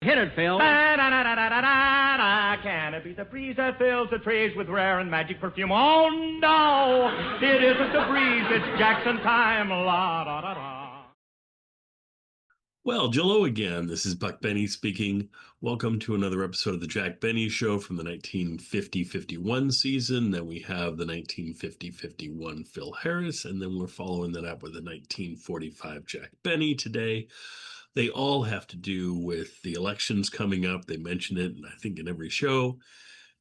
Hit it, Phil. Da-da-da-da-da-da-da. Can it be the breeze that fills the trees with rare and magic perfume? Oh, no, it isn't the breeze. It's Jackson time. La-da-da-da. Well, Jello again. This is Buck Benny speaking. Welcome to another episode of the Jack Benny Show from the 1950-51 season. Then we have the 1950-51 Phil Harris, and then we're following that up with the 1945 Jack Benny today. They all have to do with the elections coming up. They mention it, I think, in every show.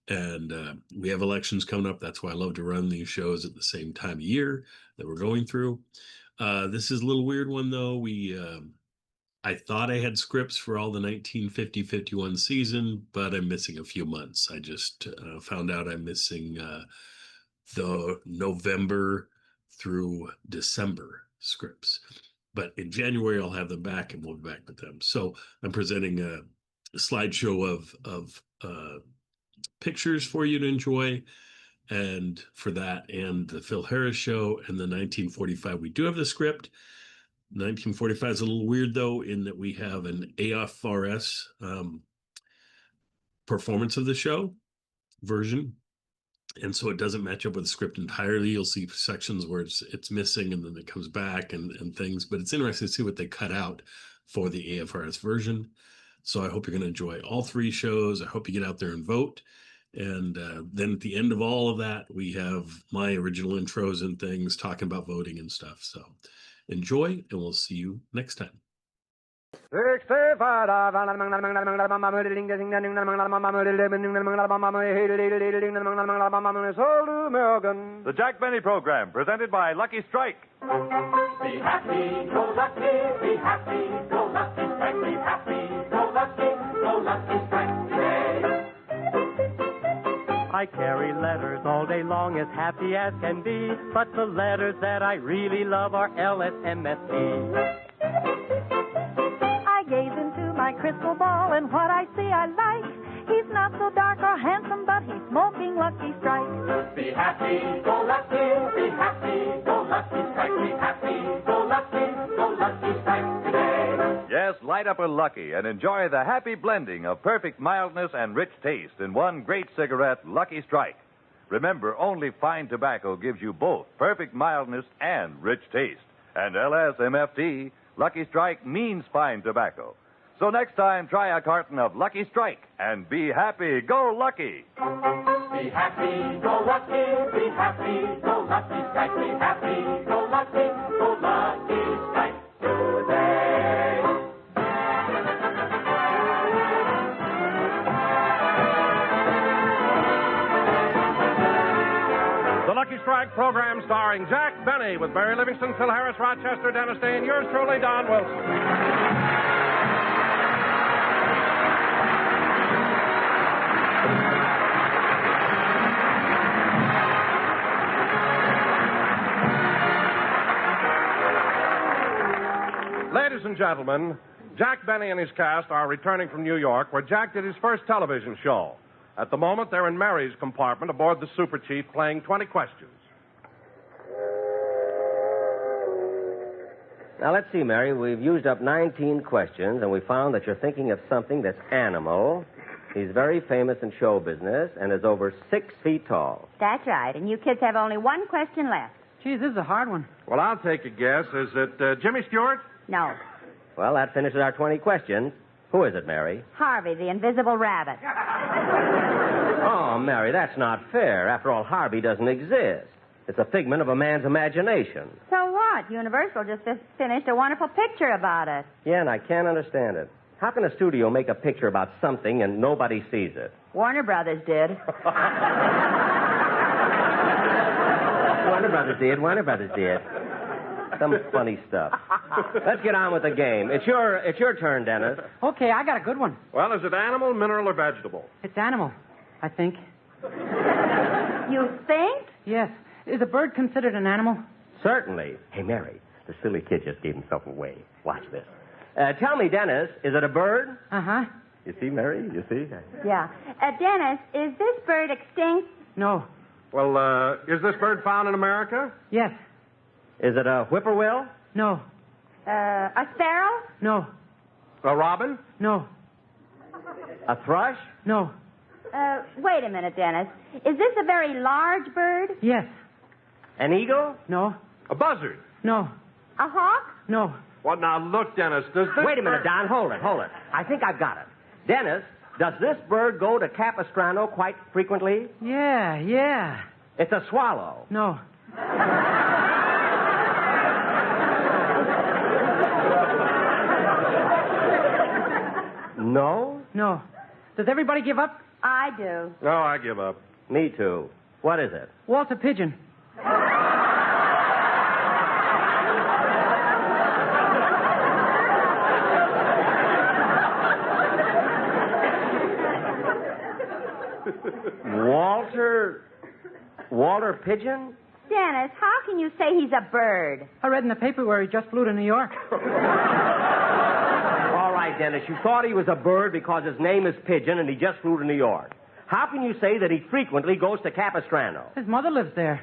And we have elections coming up. That's why I love to run these shows at the same time of year that we're going through. This is a little weird one, though. I thought I had scripts for all the 1950-51 season, but I'm missing a few months. I just found out I'm missing the November through December scripts. But in January, I'll have them back, and we'll be back with them. So I'm presenting a slideshow of pictures for you to enjoy. And for that and the Phil Harris show and the 1945, we do have the script. 1945 is a little weird, though, in that we have an AFRS performance of the show version. And so it doesn't match up with the script entirely. You'll see sections where it's missing and then it comes back and things. But it's interesting to see what they cut out for the AFRS version. So I hope you're going to enjoy all three shows. I hope you get out there and vote. And then at the end of all of that, we have my original intros and things talking about voting and stuff. So enjoy, and we'll see you next time. The Jack Benny Program, presented by Lucky Strike. Be happy, go lucky, be happy, go lucky strike, be happy, go lucky strike today. I carry letters all day long, as happy as can be, but the letters that I really love are LSMFT. I gaze into my crystal ball, and what I see I like. He's not so dark or handsome, but he's smoking Lucky Strike. Be happy, go lucky, be happy, go lucky strike, be happy, go lucky strike today. Yes, light up a Lucky and enjoy the happy blending of perfect mildness and rich taste in one great cigarette, Lucky Strike. Remember, only fine tobacco gives you both perfect mildness and rich taste. And LSMFT, Lucky Strike, means fine tobacco. So next time, try a carton of Lucky Strike and be happy. Go Lucky! Be happy, go lucky, be happy, go lucky strike, be happy, go lucky strike today. The Lucky Strike program starring Jack Benny with Barry Livingston, Phil Harris, Rochester, Dennis Day, and yours truly, Don Wilson. Ladies and gentlemen, Jack Benny and his cast are returning from New York, where Jack did his first television show. At the moment, they're in Mary's compartment aboard the Super Chief playing 20 questions. Now, let's see, Mary. We've used up 19 questions, and we found that you're thinking of something that's animal. He's very famous in show business and is over 6 feet tall. That's right, and you kids have only one question left. Geez, this is a hard one. Well, I'll take a guess. Is it Jimmy Stewart? No. Well, that finishes our 20 questions. Who is it, Mary? Harvey, the invisible rabbit. Oh, Mary, that's not fair. After all, Harvey doesn't exist. It's a figment of a man's imagination. So what? Universal just finished a wonderful picture about it. Yeah, and I can't understand it. How can a studio make a picture about something and nobody sees it? Warner Brothers did. Warner Brothers did. Some funny stuff. Let's get on with the game. It's your turn, Dennis. Okay, I got a good one. Well, is it animal, mineral, or vegetable? It's animal, I think. You think? Yes. Is a bird considered an animal? Certainly. Hey, Mary, the silly kid just gave himself away. Watch this. Tell me, Dennis, is it a bird? Uh-huh. You see, Mary? You see? Yeah. Dennis, is this bird extinct? No. Well, is this bird found in America? Yes. Is it a whippoorwill? No. A sparrow? No. A robin? No. A thrush? No. Wait a minute, Dennis. Is this a very large bird? Yes. An eagle? No. A buzzard. No. A hawk? No. Well, now, look, Dennis, does this... Wait a minute, Don. Hold it. I think I've got it. Dennis, does this bird go to Capistrano quite frequently? Yeah. It's a swallow. No. No? No. Does everybody give up? I do. No, I give up. Me too. What is it? Walter Pigeon. Walter Pigeon? Dennis, how can you say he's a bird? I read in the paper where he just flew to New York. All right, Dennis, you thought he was a bird because his name is Pigeon and he just flew to New York. How can you say that he frequently goes to Capistrano? His mother lives there.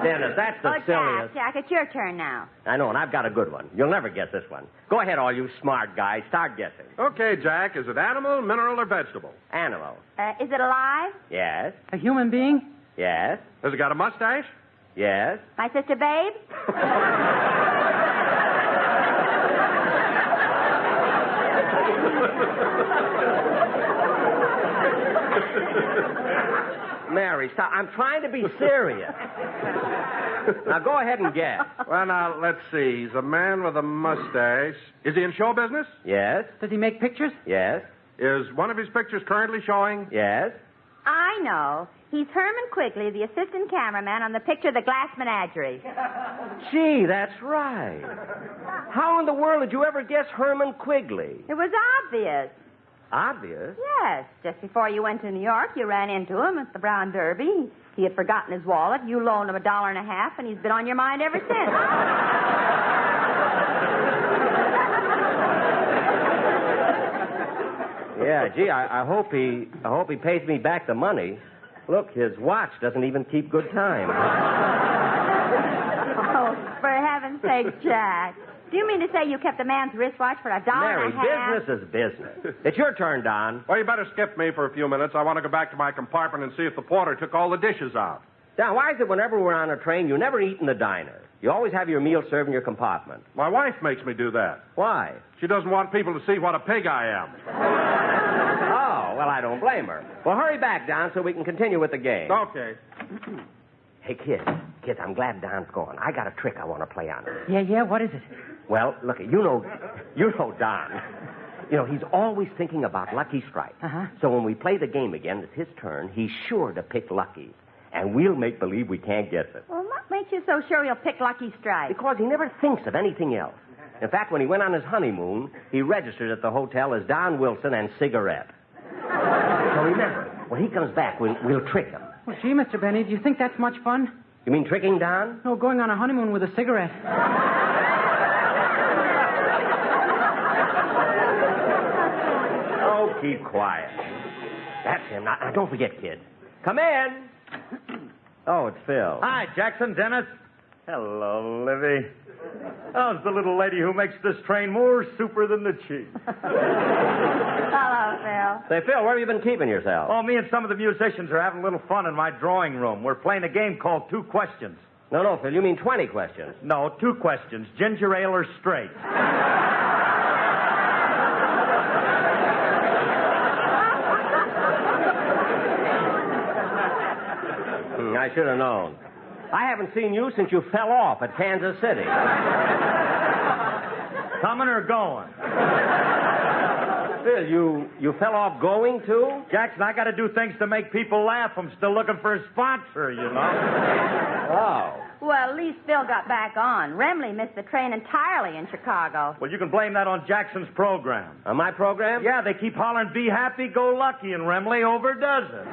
Dennis, that's the silliest. Jack, it's your turn now. I know, and I've got a good one. You'll never guess this one. Go ahead, all you smart guys. Start guessing. Okay, Jack, is it animal, mineral, or vegetable? Animal. Is it alive? Yes. A human being? Yes. Has it got a mustache? Yes. My sister Babe? Mary, stop. I'm trying to be serious. Now, go ahead and guess. Well, now, let's see. He's a man with a mustache. Is he in show business? Yes. Does he make pictures? Yes. Is one of his pictures currently showing? Yes. I know. He's Herman Quigley, the assistant cameraman on the picture The Glass Menagerie. Gee, that's right. How in the world did you ever guess Herman Quigley? It was obvious. Obvious. Yes. Just before you went to New York, you ran into him at the Brown Derby. He had forgotten his wallet. You loaned him $1.50, and he's been on your mind ever since. Yeah, gee, I hope he pays me back the money. Look, his watch doesn't even keep good time. Oh, for heaven's sake, Jack. Do you mean to say you kept the man's wristwatch for $1.50? Mary, business is business. It's your turn, Don. Well, you better skip me for a few minutes. I want to go back to my compartment and see if the porter took all the dishes out. Don, why is it whenever we're on a train, you never eat in the diner? You always have your meal served in your compartment. My wife makes me do that. Why? She doesn't want people to see what a pig I am. Oh, well, I don't blame her. Well, hurry back, Don, so we can continue with the game. Okay. Hey, kids, I'm glad Don's gone. I got a trick I want to play on her. Yeah, what is it? Well, look, you know Don. You know, he's always thinking about Lucky Strike. Uh-huh. So when we play the game again, it's his turn. He's sure to pick Lucky. And we'll make believe we can't guess it. Well, what makes you so sure he'll pick Lucky Strike? Because he never thinks of anything else. In fact, when he went on his honeymoon, he registered at the hotel as Don Wilson and Cigarette. So remember, when he comes back, we'll trick him. Well, gee, Mr. Benny, do you think that's much fun? You mean tricking Don? No, going on a honeymoon with a cigarette. Oh, keep quiet. That's him. Now, don't forget, kid. Come in. Oh, it's Phil. Hi, Jackson, Dennis. Hello, Livy. How's the little lady who makes this train more super than the cheese? Hello, Phil. Say, Phil, where have you been keeping yourself? Oh, me and some of the musicians are having a little fun in my drawing room. We're playing a game called 2 Questions. No, Phil, you mean 20 questions. No, 2 questions. Ginger ale or straight? I should have known. I haven't seen you since you fell off at Kansas City. Coming or going? Phil, you fell off going, too? Jackson, I got to do things to make people laugh. I'm still looking for a sponsor, you know. Oh. Well, at least Phil got back on. Remley missed the train entirely in Chicago. Well, you can blame that on Jackson's program. On my program? Yeah, they keep hollering, be happy, go lucky, and Remley overdoes it.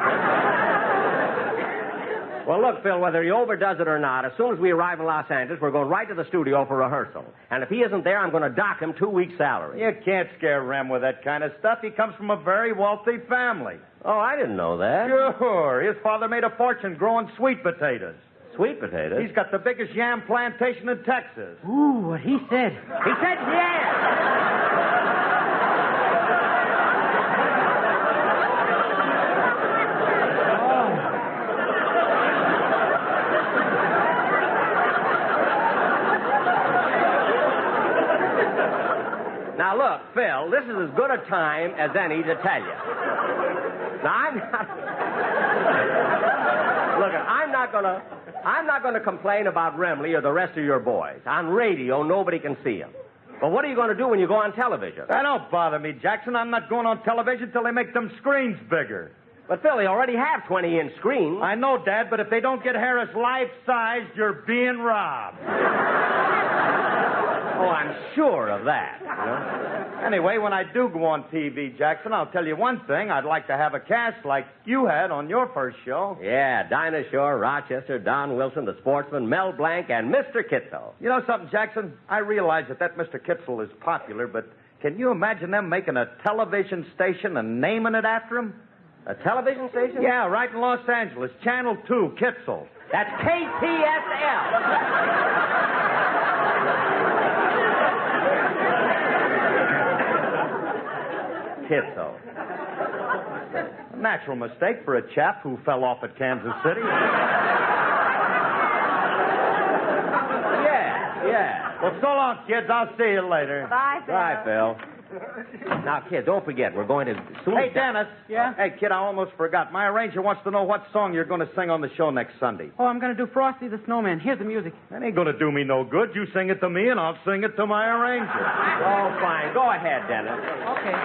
Well, look, Phil, whether he overdoes it or not, as soon as we arrive in Los Angeles, we're going right to the studio for rehearsal. And if he isn't there, I'm going to dock him 2 weeks' salary. You can't scare Rem with that kind of stuff. He comes from a very wealthy family. Oh, I didn't know that. Sure. His father made a fortune growing sweet potatoes. Sweet potatoes? He's got the biggest yam plantation in Texas. Ooh, what he said. He said yeah! Look, Phil, this is as good a time as any to tell you. Now, I'm not gonna complain about Remley or the rest of your boys. On radio, nobody can see them. But what are you going to do when you go on television? That don't bother me, Jackson. I'm not going on television till they make them screens bigger. But, Phil, they already have 20-inch screens. I know, Dad, but if they don't get Harris life-sized, you're being robbed. Oh, I'm sure of that. You know? Anyway, when I do go on TV, Jackson, I'll tell you one thing. I'd like to have a cast like you had on your first show. Yeah, Dinah Shore, Rochester, Don Wilson, the Sportsman, Mel Blanc, and Mr. Kitzel. You know something, Jackson? I realize that Mr. Kitzel is popular, but can you imagine them making a television station and naming it after him? A television station? Yeah, right in Los Angeles. Channel 2, Kitzel. That's KTSL. Kitzel. A natural mistake for a chap who fell off at Kansas City. Yeah. Well, so long, kids. I'll see you later. Bye, Phil. Bye, Phil. Now, kid, don't forget, we're going to... Hey, Dennis. Yeah? Hey, kid, I almost forgot. My arranger wants to know what song you're going to sing on the show next Sunday. Oh, I'm going to do Frosty the Snowman. Here's the music. That ain't going to do me no good. You sing it to me, and I'll sing it to my arranger. Oh, fine. Go ahead, Dennis. Okay.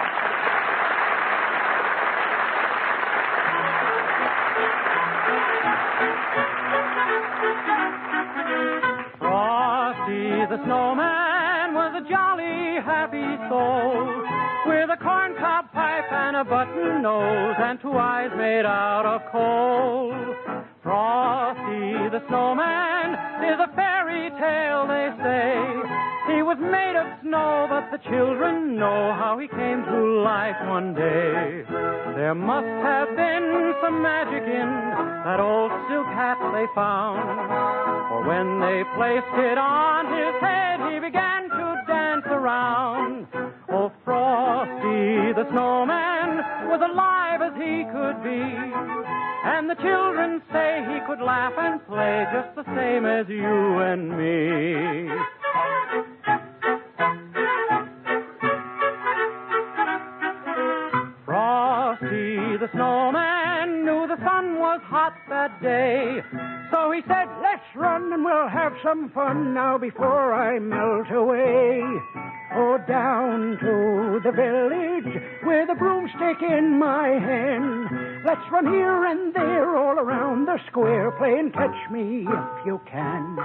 Frosty the Snowman was a jolly, happy soul with a corncob pipe and a button nose and two eyes made out of coal. Frosty the Snowman is a fairy tale, they say. He was made of snow, but the children know how he came to life one day. There must have been some magic in that old silk hat they found. For when they placed it on his head, he began to dance around. Oh, Frosty the Snowman was alive as he could be. And the children say he could laugh and play just the same as you and me. Frosty the Snowman knew the sun was hot that day. So he said, let's run and we'll have some fun now before I melt away. Oh, down to the village with a broomstick in my hand. Let's run here and there all around the square playing catch me if you can.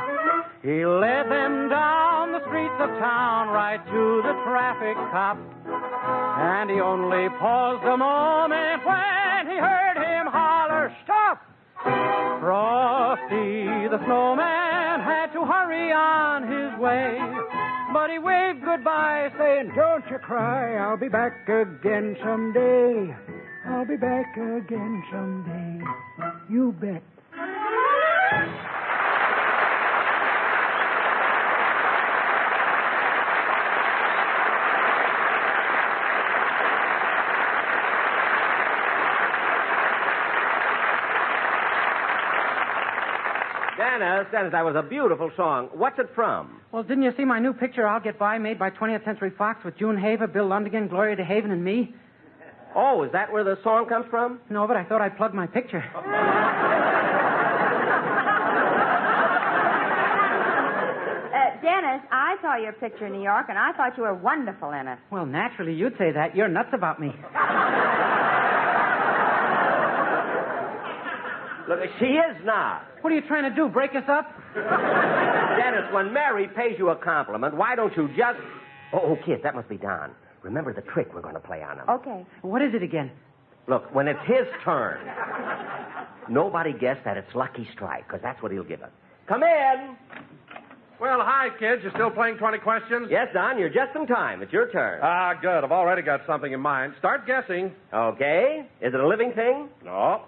He led them down the streets of town right to the traffic cop. And he only paused a moment when he heard him holler, stop! Frosty the Snowman had to hurry on his way. But he waved goodbye, saying, don't you cry, I'll be back again someday. I'll be back again someday. You bet. Dennis, that was a beautiful song. What's it from? Well, didn't you see my new picture, I'll Get By, made by 20th Century Fox with June Haver, Bill Lundigan, Gloria DeHaven, and me? Oh, is that where the song comes from? No, but I thought I'd plug my picture. Dennis, I saw your picture in New York, and I thought you were wonderful in it. Well, naturally, you'd say that. You're nuts about me. Look, she is not. What are you trying to do, break us up? Dennis, when Mary pays you a compliment, why don't you just... Oh, kid, that must be Don. Remember the trick we're going to play on him. Okay. What is it again? Look, when it's his turn, nobody guess that it's Lucky Strike, because that's what he'll give us. Come in. Well, hi, kids. You still playing 20 questions? Yes, Don, you're just in time. It's your turn. Ah, good. I've already got something in mind. Start guessing. Okay. Is it a living thing? No.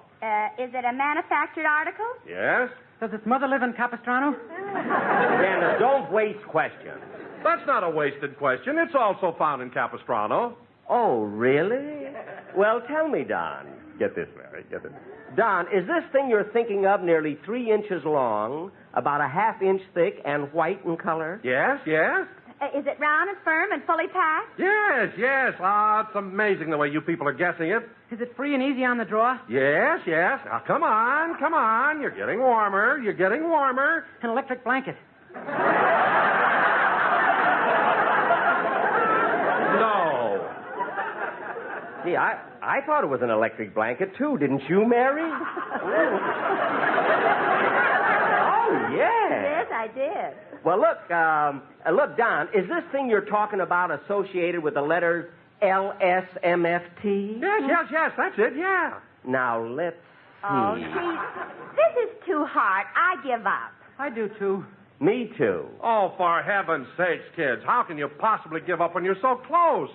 Is it a manufactured article? Yes? Does its mother live in Capistrano? Dennis, don't waste questions. That's not a wasted question. It's also found in Capistrano. Oh, really? Well, tell me, Don. Get this, Mary. Get this. Don, is this thing you're thinking of nearly 3 inches long, about a 1/2 inch thick, and white in color? Yes, yes. Is it round and firm and fully packed? Yes, yes. Ah, it's amazing the way you people are guessing it. Is it free and easy on the draw? Yes, yes. Now, come on, come on. You're getting warmer. You're getting warmer. An electric blanket. No. Gee, I thought it was an electric blanket, too. Didn't you, Mary? Oh, yeah. Yes, I did. Well, look, Don, is this thing you're talking about associated with the letters LSMFT? Yes, that's it, yeah. Now, let's see. Oh, gee, this is too hard. I give up. I do, too. Me, too. Oh, for heaven's sakes, kids. How can you possibly give up when you're so close?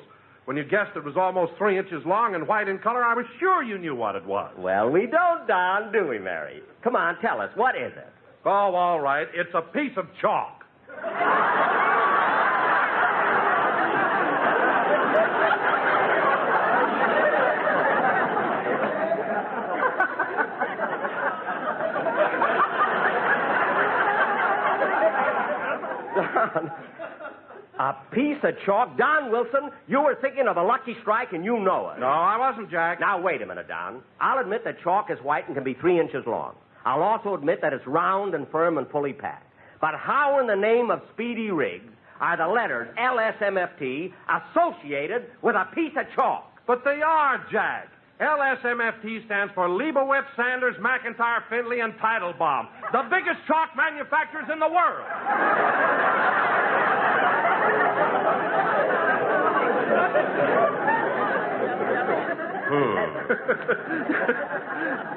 When you guessed it was almost 3 inches long and white in color, I was sure you knew what it was. Well, we don't, Don, do we, Mary? Come on, tell us. What is it? Oh, all right. It's a piece of chalk. A piece of chalk? Don Wilson, you were thinking of a lucky strike and you know it. No, I wasn't, Jack. Now, wait a minute, Don. I'll admit that chalk is white and can be 3 inches long. I'll also admit that it's round and firm and fully packed. But how in the name of Speedy Riggs are the letters LSMFT associated with a piece of chalk? But they are, Jack. LSMFT stands for Leibowitz, Sanders, McIntyre, Findlay, and Teitelbaum, the biggest chalk manufacturers in the world.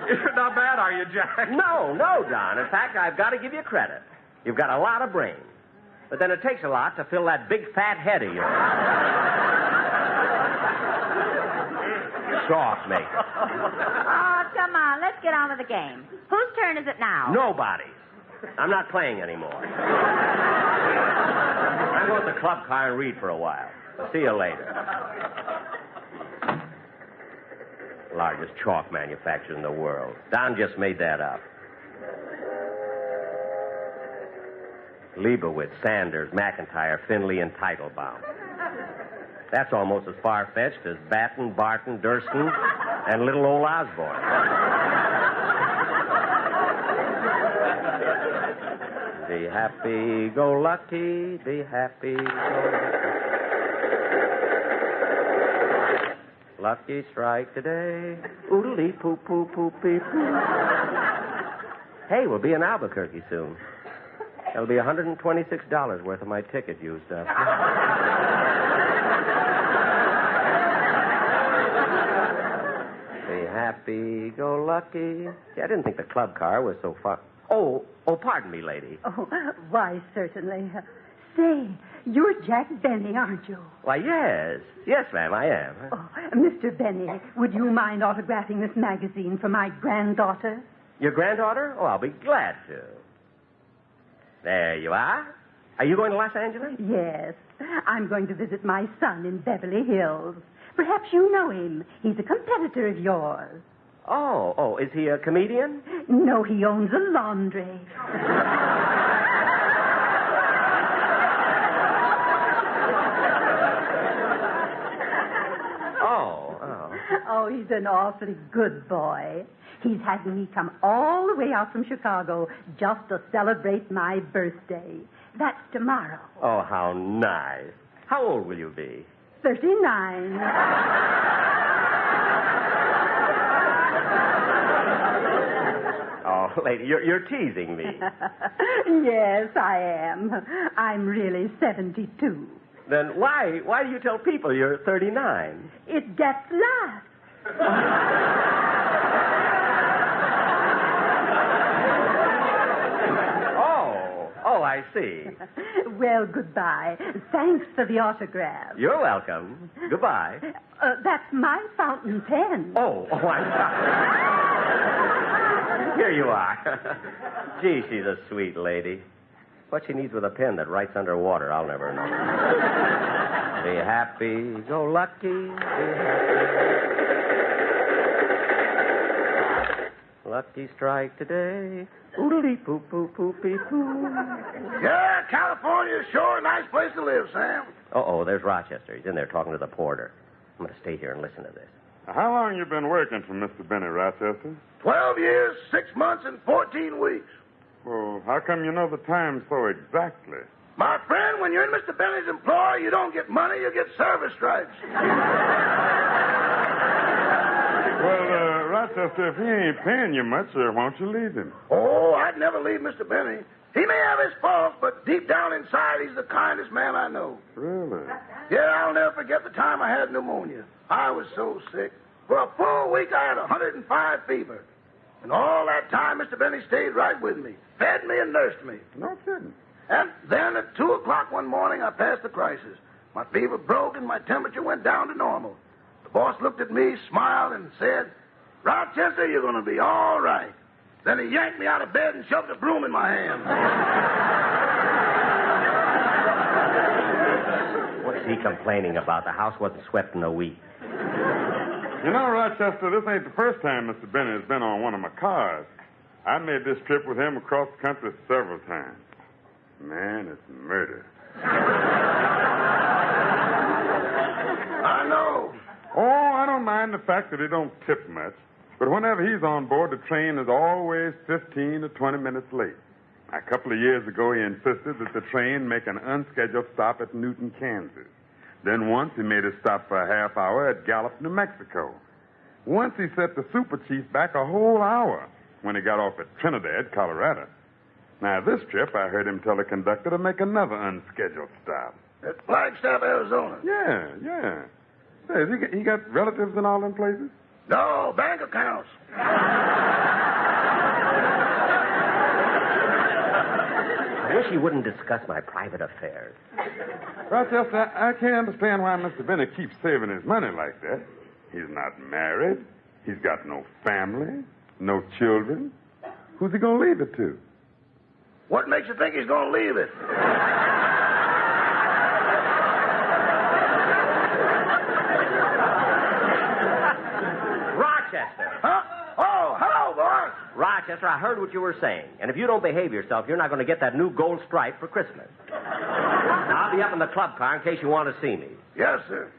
You're not bad, are you, Jack? No, Don. In fact, I've got to give you credit. You've got a lot of brains. But then it takes a lot to fill that big fat head of yours. Chalk maker. Oh, come on. Let's get on with the game. Whose turn is it now? Nobody's. I'm not playing anymore. I'm going to the club car and read for a while. See you later. Largest chalk manufacturer in the world. Don just made that up. Leibowitz, Sanders, McIntyre, Findlay, and Teitelbaum. That's almost as far-fetched as Batten, Barton, Durston, and little old Osborne. Be happy-go-lucky, be happy-go-lucky. Lucky strike today. Oodly-poo-poo-poo-pee-poo. Hey, we'll be in Albuquerque soon. That'll be $126 worth of my ticket used up. Be happy-go-lucky. See, I didn't think the club car was so far. Oh, pardon me, lady. Oh, why, certainly. Say, you're Jack Benny, aren't you? Why, yes. Yes, ma'am, I am. Oh, Mr. Benny, would you mind autographing this magazine for my granddaughter? Your granddaughter? Oh, I'll be glad to. There you are. Are you going to Los Angeles? Yes. I'm going to visit my son in Beverly Hills. Perhaps you know him. He's a competitor of yours. Oh, is he a comedian? No, he owns a laundry. Oh, he's an awfully good boy. He's had me come all the way out from Chicago just to celebrate my birthday. That's tomorrow. Oh, how nice. How old will you be? 39. Oh, lady, you're teasing me. Yes, I am. I'm really 72. Then why do you tell people you're 39? It gets laughs. Oh, I see. Well, goodbye. Thanks for the autograph. You're welcome. Goodbye. That's my fountain pen. Oh, I'm sorry. Here you are. Gee, she's a sweet lady. What she needs with a pen that writes underwater, I'll never know. Be happy, go lucky. Be happy. Lucky strike today. Oodly-poo-poo-poo-pee-poo. Yeah, California's sure a nice place to live, Sam. Uh-oh, there's Rochester. He's in there talking to the porter. I'm going to stay here and listen to this. How long you been working for Mr. Benny, Rochester? 12 years, 6 months, and 14 weeks. Well, how come you know the time so exactly? My friend, when you're in Mr. Benny's employ, you don't get money, you get service stripes. Well, Rochester, if he ain't paying you much, won't you leave him? Oh, I'd never leave Mr. Benny. He may have his faults, but deep down inside, he's the kindest man I know. Really? Yeah, I'll never forget the time I had pneumonia. I was so sick. For a full week, I had 105 fever. And all that time, Mr. Benny stayed right with me, fed me and nursed me. No kidding. And then at 2 o'clock one morning, I passed the crisis. My fever broke and my temperature went down to normal. The boss looked at me, smiled, and said, Rochester, you're going to be all right. Then he yanked me out of bed and shoved a broom in my hand. What's he complaining about? The house wasn't swept in a week. You know, Rochester, this ain't the first time Mr. Benny has been on one of my cars. I made this trip with him across the country several times. Man, it's murder. I know. Oh, I don't mind the fact that he don't tip much. But whenever he's on board, the train is always 15 to 20 minutes late. A couple of years ago, he insisted that the train make an unscheduled stop at Newton, Kansas. Then once he made a stop for a half hour at Gallup, New Mexico. Once he set the super chief back a whole hour when he got off at Trinidad, Colorado. Now, this trip, I heard him tell the conductor to make another unscheduled stop. At Flagstaff, Arizona. Yeah. Say, he got relatives in all them places? No, bank accounts. I wish he wouldn't discuss my private affairs. Rochester, I can't understand why Mr. Benny keeps saving his money like that. He's not married. He's got no family, no children. Who's he going to leave it to? What makes you think he's going to leave it? Rochester. Huh? Oh, hello, boss. Rochester, I heard what you were saying. And if you don't behave yourself, you're not going to get that new gold stripe for Christmas. I'll be up in the club car in case you want to see me. Yes, sir.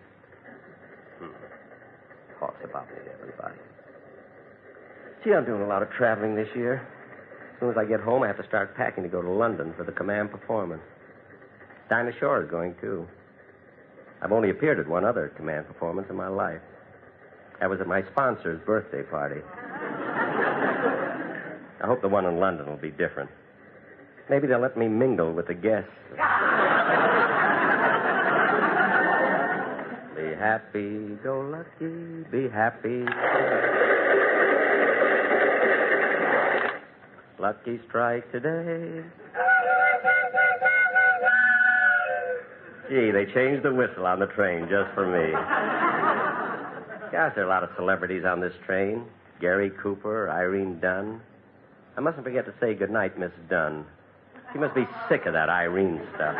Talks about me to everybody. Gee, I'm doing a lot of traveling this year. As soon as I get home, I have to start packing to go to London for the command performance. Dinah Shore is going, too. I've only appeared at one other command performance in my life. That was at my sponsor's birthday party. I hope the one in London will be different. Maybe they'll let me mingle with the guests. Be happy, go lucky, be happy. Lucky strike today. Gee, they changed the whistle on the train just for me. Gosh, there are a lot of celebrities on this train. Gary Cooper, Irene Dunn. I mustn't forget to say goodnight, Miss Dunn. She must be sick of that Irene stuff.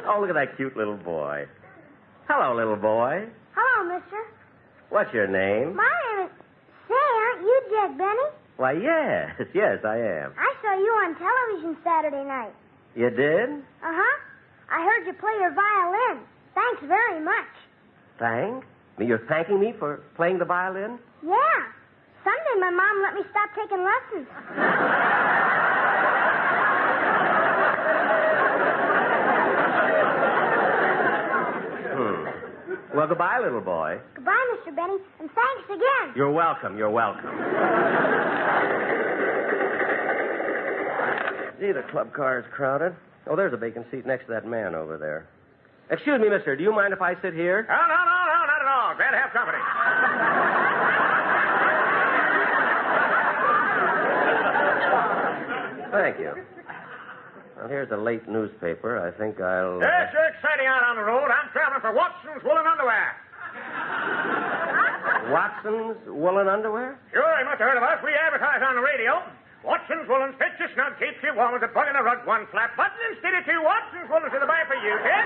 Oh, look at that cute little boy. Hello, little boy. Hello, mister. What's your name? My name is... Say, aren't you Jack Benny? Why, yes, I am. I saw you on television Saturday night. You did? Uh-huh. I heard you play your violin. Thanks very much. Thanks? You're thanking me for playing the violin? Yeah. Sunday, my mom let me stop taking lessons. Well, goodbye, little boy. Goodbye, Mr. Benny, and thanks again. You're welcome. Gee, the club car is crowded. Oh, there's a vacant seat next to that man over there. Excuse me, mister. Do you mind if I sit here? No, not at all. Glad to have company. Thank you. Well, here's a late newspaper. I think I'll... Yes, sure exciting out on the road. I'm traveling for Watson's Woolen Underwear. Watson's Woolen Underwear? Sure, you must have heard of us. We advertise on the radio. Watson's Woolen fits you snug, keeps you warm as a bug in a rug, one flat button instead of two. Watson's Woolen's to the buy for you, kid.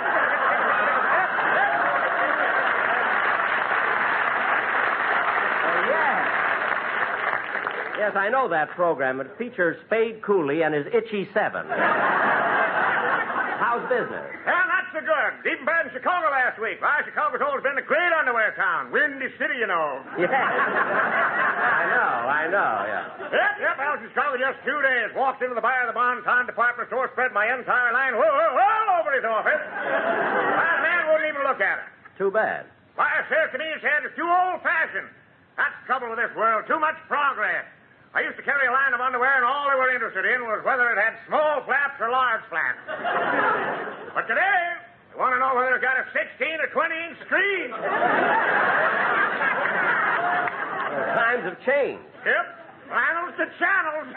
Yes, I know that program. It features Spade Cooley and his Itchy Seven. How's business? Well, not so good. Even bad in Chicago last week. Why, Chicago's always been a great underwear town. Windy city, you know. Yes. I know, yeah. Yep, I was in Chicago just 2 days. Walked into the bar of the Bon-Ton department store, spread my entire line all over his office. The man wouldn't even look at it. Too bad. Why, it says to me, he said, it's too old-fashioned. That's the trouble with this world. Too much progress. I used to carry a line of underwear, and all they were interested in was whether it had small flaps or large flaps. But today, they want to know whether it's got a 16 or 20-inch screen. Times have changed. Yep. Flannels to channels.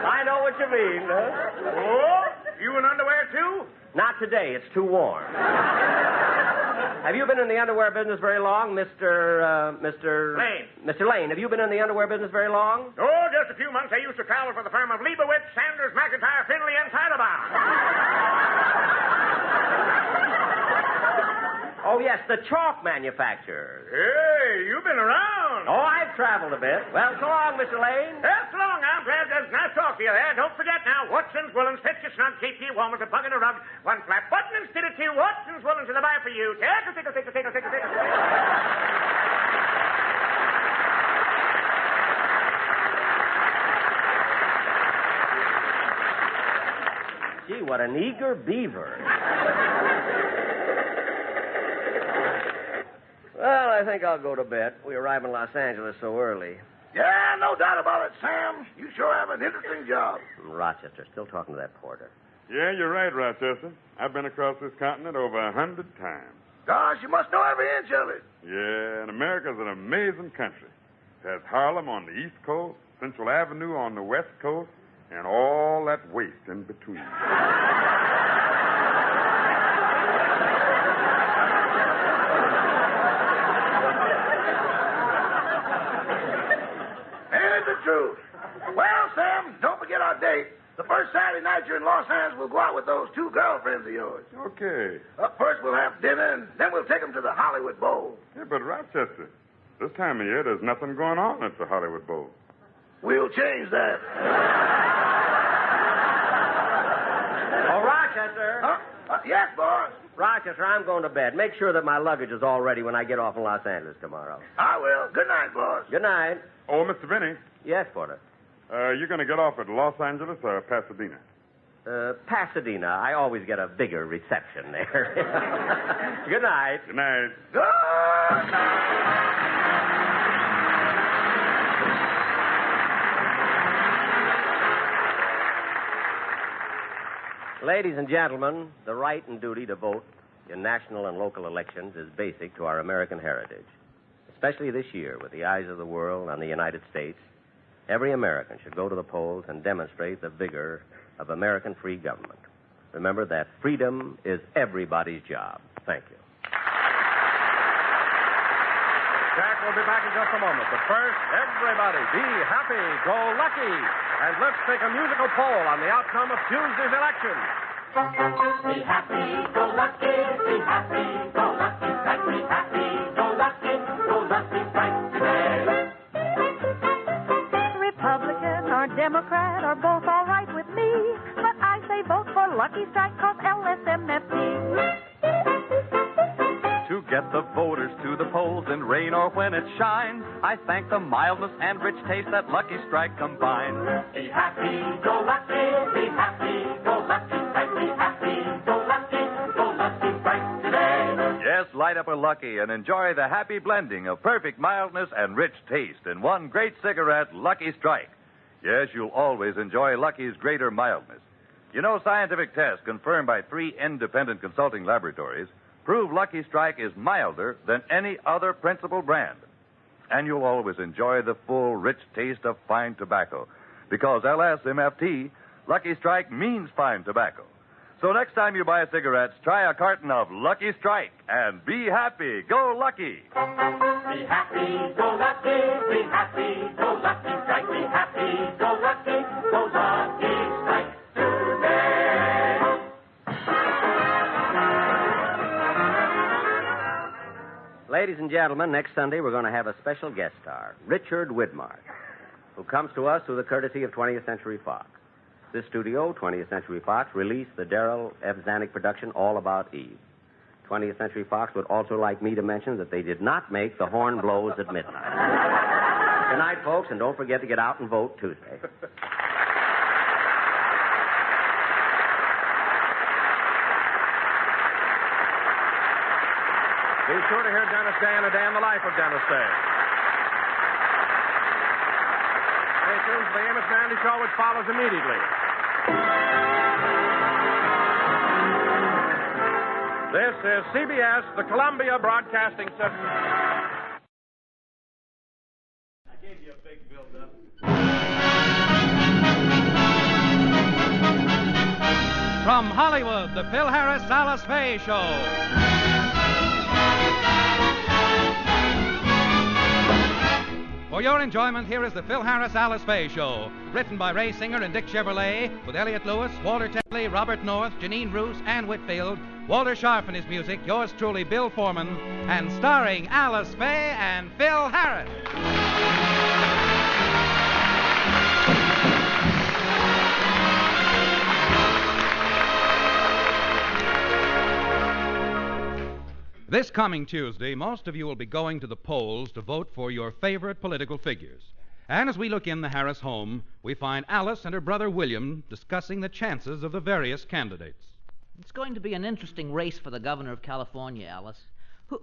I know what you mean. Oh, you in underwear, too? Not today. It's too warm. Have you been in the underwear business very long, Mr. Lane. Mr. Lane, have you been in the underwear business very long? Oh, just a few months. I used to travel for the firm of Leibowitz, Sanders, McIntyre, Finley, and Titlebaum. Oh, yes, the chalk manufacturer. Hey, you've been around. Oh, I've traveled a bit. Well, so long, Mr. Lane. Yes, so long. I'm glad there's nice talk to you there. Don't forget now, Watson's Woolens, fit you snug, keep you warm as a bug in a rug. One flat button instead of two. Watson's Woolens are the buy for you. Tickle. Gee, what an eager beaver. Well, I think I'll go to bed. We arrive in Los Angeles so early. Yeah, no doubt about it, Sam. You sure have an interesting job. Rochester, still talking to that porter. Yeah, you're right, Rochester. I've been across this continent over 100 times. Gosh, you must know every inch of it. Yeah, and America's an amazing country. It has Harlem on the East Coast, Central Avenue on the West Coast, and all that waste in between. Ain't it the truth? Well, Sam, don't forget our date. The first Saturday night you're in Los Angeles, we'll go out with those two girlfriends of yours. Okay. Up first, we'll have dinner, and then we'll take them to the Hollywood Bowl. Yeah, but Rochester, this time of year, there's nothing going on at the Hollywood Bowl. We'll change that. Oh, Rochester. Huh? Yes, boss. Rochester, I'm going to bed. Make sure that my luggage is all ready when I get off in Los Angeles tomorrow. I will. Good night, boss. Good night. Oh, Mr. Vinny. Yes, porter. You're going to get off at Los Angeles or Pasadena? Pasadena. I always get a bigger reception there. Good night. Good night. Good night. Ladies and gentlemen, the right and duty to vote in national and local elections is basic to our American heritage. Especially this year, with the eyes of the world on the United States, every American should go to the polls and demonstrate the vigor of American free government. Remember that freedom is everybody's job. Thank you. Jack will be back in just a moment. But first, everybody, be happy, go lucky. And let's take a musical poll on the outcome of Tuesday's election. Be happy, go lucky, be happy, go lucky, strike, be happy, go lucky strike today. Republican or Democrat are both all right with me, but I say vote for Lucky Strike 'cause LSMFT. To get the voters to the polls in rain or when it shines, I thank the mildness and rich taste that Lucky Strike combines. Be happy, go lucky, be happy, go lucky strike, be happy, go lucky strike today. Yes, light up a Lucky and enjoy the happy blending of perfect mildness and rich taste in one great cigarette, Lucky Strike. Yes, you'll always enjoy Lucky's greater mildness. You know, scientific tests confirmed by 3 independent consulting laboratories prove Lucky Strike is milder than any other principal brand. And you'll always enjoy the full, rich taste of fine tobacco. Because LSMFT, Lucky Strike means fine tobacco. So next time you buy cigarettes, try a carton of Lucky Strike and be happy. Go Lucky. Be happy, go lucky, be happy, go lucky strike, be happy, go lucky strike today. Ladies and gentlemen, next Sunday we're going to have a special guest star, Richard Widmark, who comes to us through the courtesy of 20th Century Fox. This studio, 20th Century Fox, released the Darrell F. Zanuck production All About Eve. 20th Century Fox would also like me to mention that they did not make The Horn Blows at Midnight. Good night, folks, and don't forget to get out and vote Tuesday. Be sure to hear Dennis Day and A Day in the Life of Dennis Day. Stay tuned to the Amos and Andy Show, which follows immediately. This is CBS, the Columbia Broadcasting System. I gave you a big build-up. From Hollywood, the Phil Harris Alice Faye Show. For your enjoyment, here is the Phil Harris Alice Faye Show, written by Ray Singer and Dick Chevrolet, with Elliot Lewis, Walter Tetley, Robert North, Janine Roos, Ann Whitfield, Walter Sharp in his music, yours truly, Bill Foreman, and starring Alice Faye and Phil Harris. This coming Tuesday, most of you will be going to the polls to vote for your favorite political figures. And as we look in the Harris home, we find Alice and her brother William discussing the chances of the various candidates. It's going to be an interesting race for the governor of California, Alice.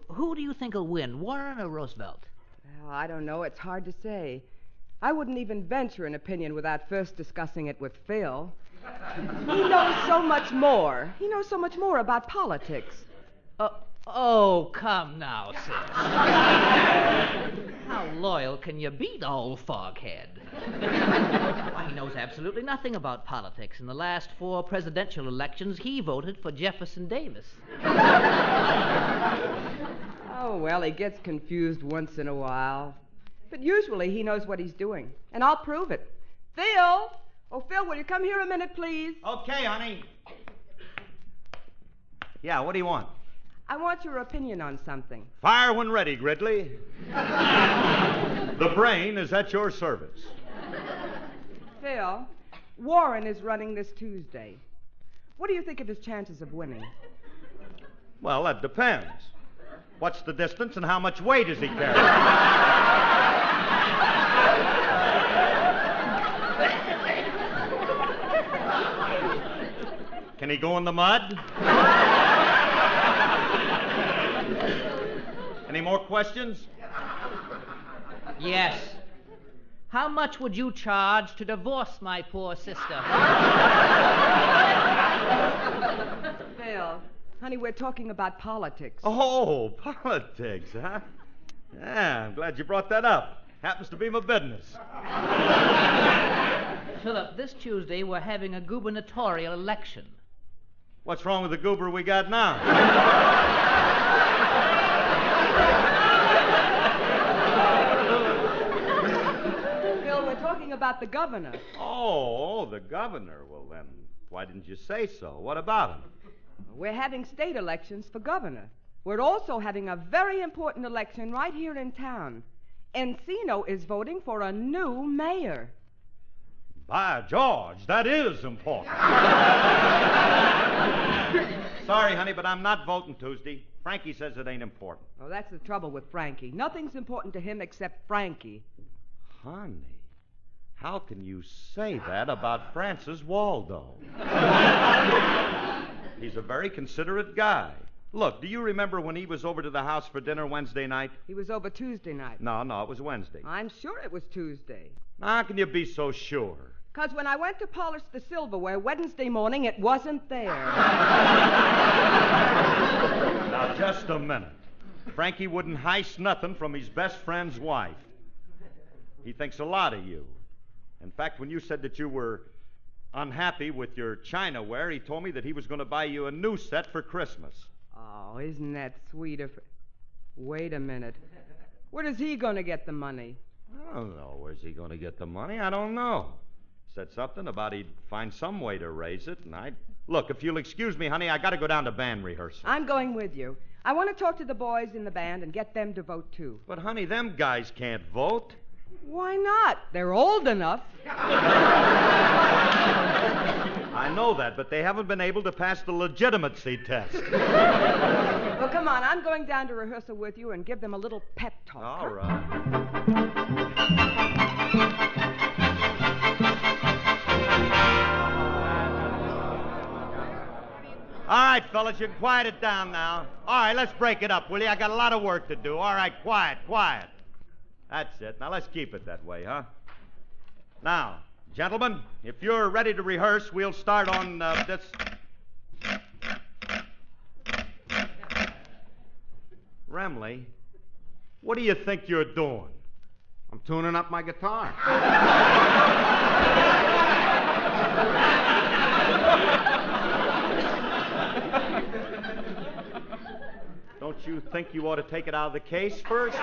Who do you think will win, Warren or Roosevelt? Well, I don't know. It's hard to say. I wouldn't even venture an opinion without first discussing it with Phil. He knows so much more. He knows so much more about politics. Oh, come now, sis. How loyal can you be to old foghead? Why, he knows absolutely nothing about politics. In the last 4 presidential elections, he voted for Jefferson Davis. Oh, well, he gets confused once in a while. But usually he knows what he's doing. And I'll prove it. Phil! Oh, Phil, will you come here a minute, please? Okay, honey. Yeah, what do you want? I want your opinion on something. Fire when ready, Gridley. The brain is at your service. Phil, Warren is running this Tuesday. What do you think of his chances of winning? Well, that depends. What's the distance and how much weight does he carry? Can he go in the mud? Any more questions? Yes. How much would you charge to divorce my poor sister? Phil, honey, we're talking about politics. Oh, politics, huh? Yeah, I'm glad you brought that up. Happens to be my business. Philip, this Tuesday we're having a gubernatorial election. What's wrong with the goober we got now? Phil, we're talking about the governor. Oh, the governor. Well, then, why didn't you say so? What about him? We're having state elections for governor. We're also having a very important election right here in town. Encino is voting for a new mayor. By George, that is important. Sorry, honey, but I'm not voting Tuesday. Frankie says it ain't important. Oh, that's the trouble with Frankie. Nothing's important to him except Frankie. Honey, how can you say that about Francis Waldo? He's a very considerate guy. Look, do you remember when he was over to the house for dinner Wednesday night? He was over Tuesday night. No, it was Wednesday. I'm sure it was Tuesday. How can you be so sure? Because when I went to polish the silverware Wednesday morning, it wasn't there. Now, just a minute. Frankie wouldn't heist nothing from his best friend's wife. He thinks a lot of you. In fact, when you said that you were unhappy with your chinaware, he told me that he was going to buy you a new set for Christmas. Oh, isn't that sweet of... Wait a minute. Where is he going to get the money? I don't know. Where's he going to get the money? I don't know. Said something about he'd find some way to raise it, and Look, if you'll excuse me, honey, I got to go down to band rehearsal. I'm going with you. I want to talk to the boys in the band and get them to vote, too. But, honey, them guys can't vote. Why not? They're old enough. I know that, but they haven't been able to pass the legitimacy test. Well, come on. I'm going down to rehearsal with you and give them a little pep talk. All right. All right, fellas, you can quiet it down now. All right, let's break it up, will you? I got a lot of work to do. All right, quiet. That's it. Now, let's keep it that way, huh? Now, gentlemen, if you're ready to rehearse, we'll start on this... Remley, what do you think you're doing? I'm tuning up my guitar. Don't you think you ought to take it out of the case first?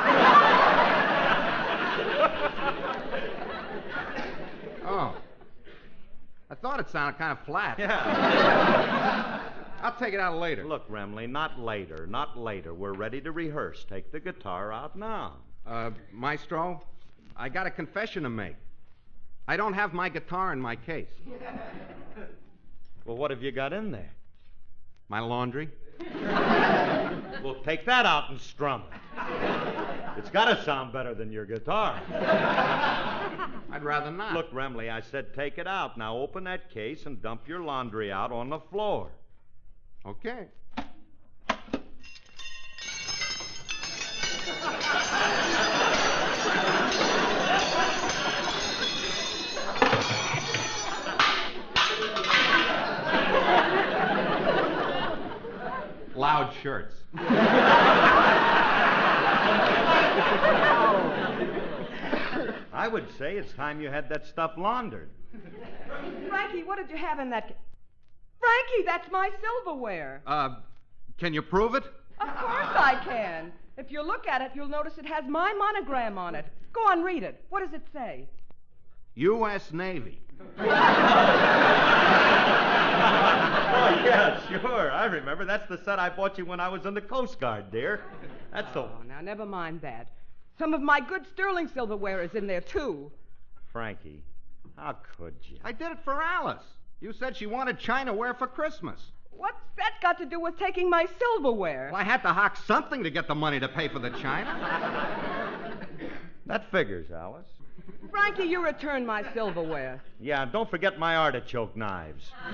Oh. I thought it sounded kind of flat. Yeah. I'll take it out later. Look, Remley, not later. We're ready to rehearse. Take the guitar out now. Maestro, I got a confession to make. I don't have my guitar in my case. Well, what have you got in there? My laundry. Well, take that out and strum it. It's got to sound better than your guitar. I'd rather not. Look, Remley, I said take it out. Now open that case and dump your laundry out on the floor. Okay. Loud shirts. I would say it's time you had that stuff laundered. Frankie, what did you have in that... Frankie, that's my silverware. Can you prove it? Of course I can. If you look at it, you'll notice it has my monogram on it. Go on, read it. What does it say? U.S. Navy. Oh, yeah, sure. I remember. That's the set I bought you when I was in the Coast Guard, dear. That's the... Oh, now, never mind that. Some of my good sterling silverware is in there, too. Frankie, how could you? I did it for Alice. You said she wanted chinaware for Christmas. What's that got to do with taking my silverware? Well, I had to hock something to get the money to pay for the china. That figures, Alice. Frankie, you returned my silverware. Yeah, don't forget my artichoke knives. All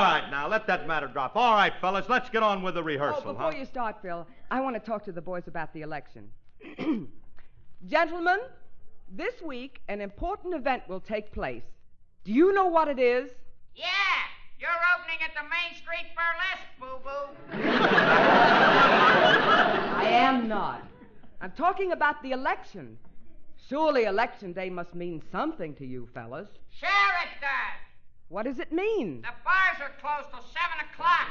right, now, let that matter drop. All right, fellas, let's get on with the rehearsal, before you start, Phil, I want to talk to the boys about the election. Gentlemen, this week an important event will take place. Do you know what it is? Yeah, you're opening at the Main Street Burlesque, boo-boo. I am not. I'm talking about the election. Surely Election Day must mean something to you fellas. Sure it does. What does it mean? The bars are closed till 7 o'clock.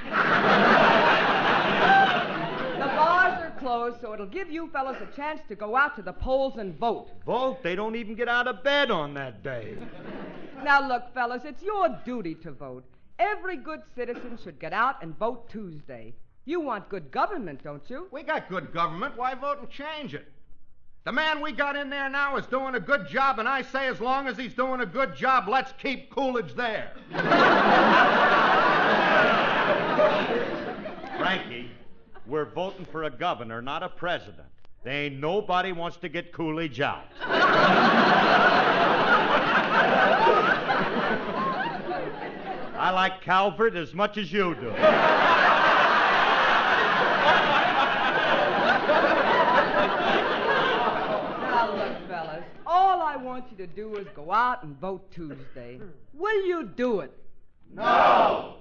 The bars are closed, so it'll give you fellas a chance to go out to the polls and vote. Vote? They don't even get out of bed on that day. Now, look, fellas, it's your duty to vote. Every good citizen should get out and vote Tuesday. You want good government, don't you? We got good government. Why vote and change it? The man we got in there now is doing a good job, and I say as long as he's doing a good job, let's keep Coolidge there. Frankie, we're voting for a governor, not a president. There ain't nobody wants to get Coolidge out. I like Calvert as much as you do. Now, look, fellas, all I want you to do is go out and vote Tuesday. Will you do it? No!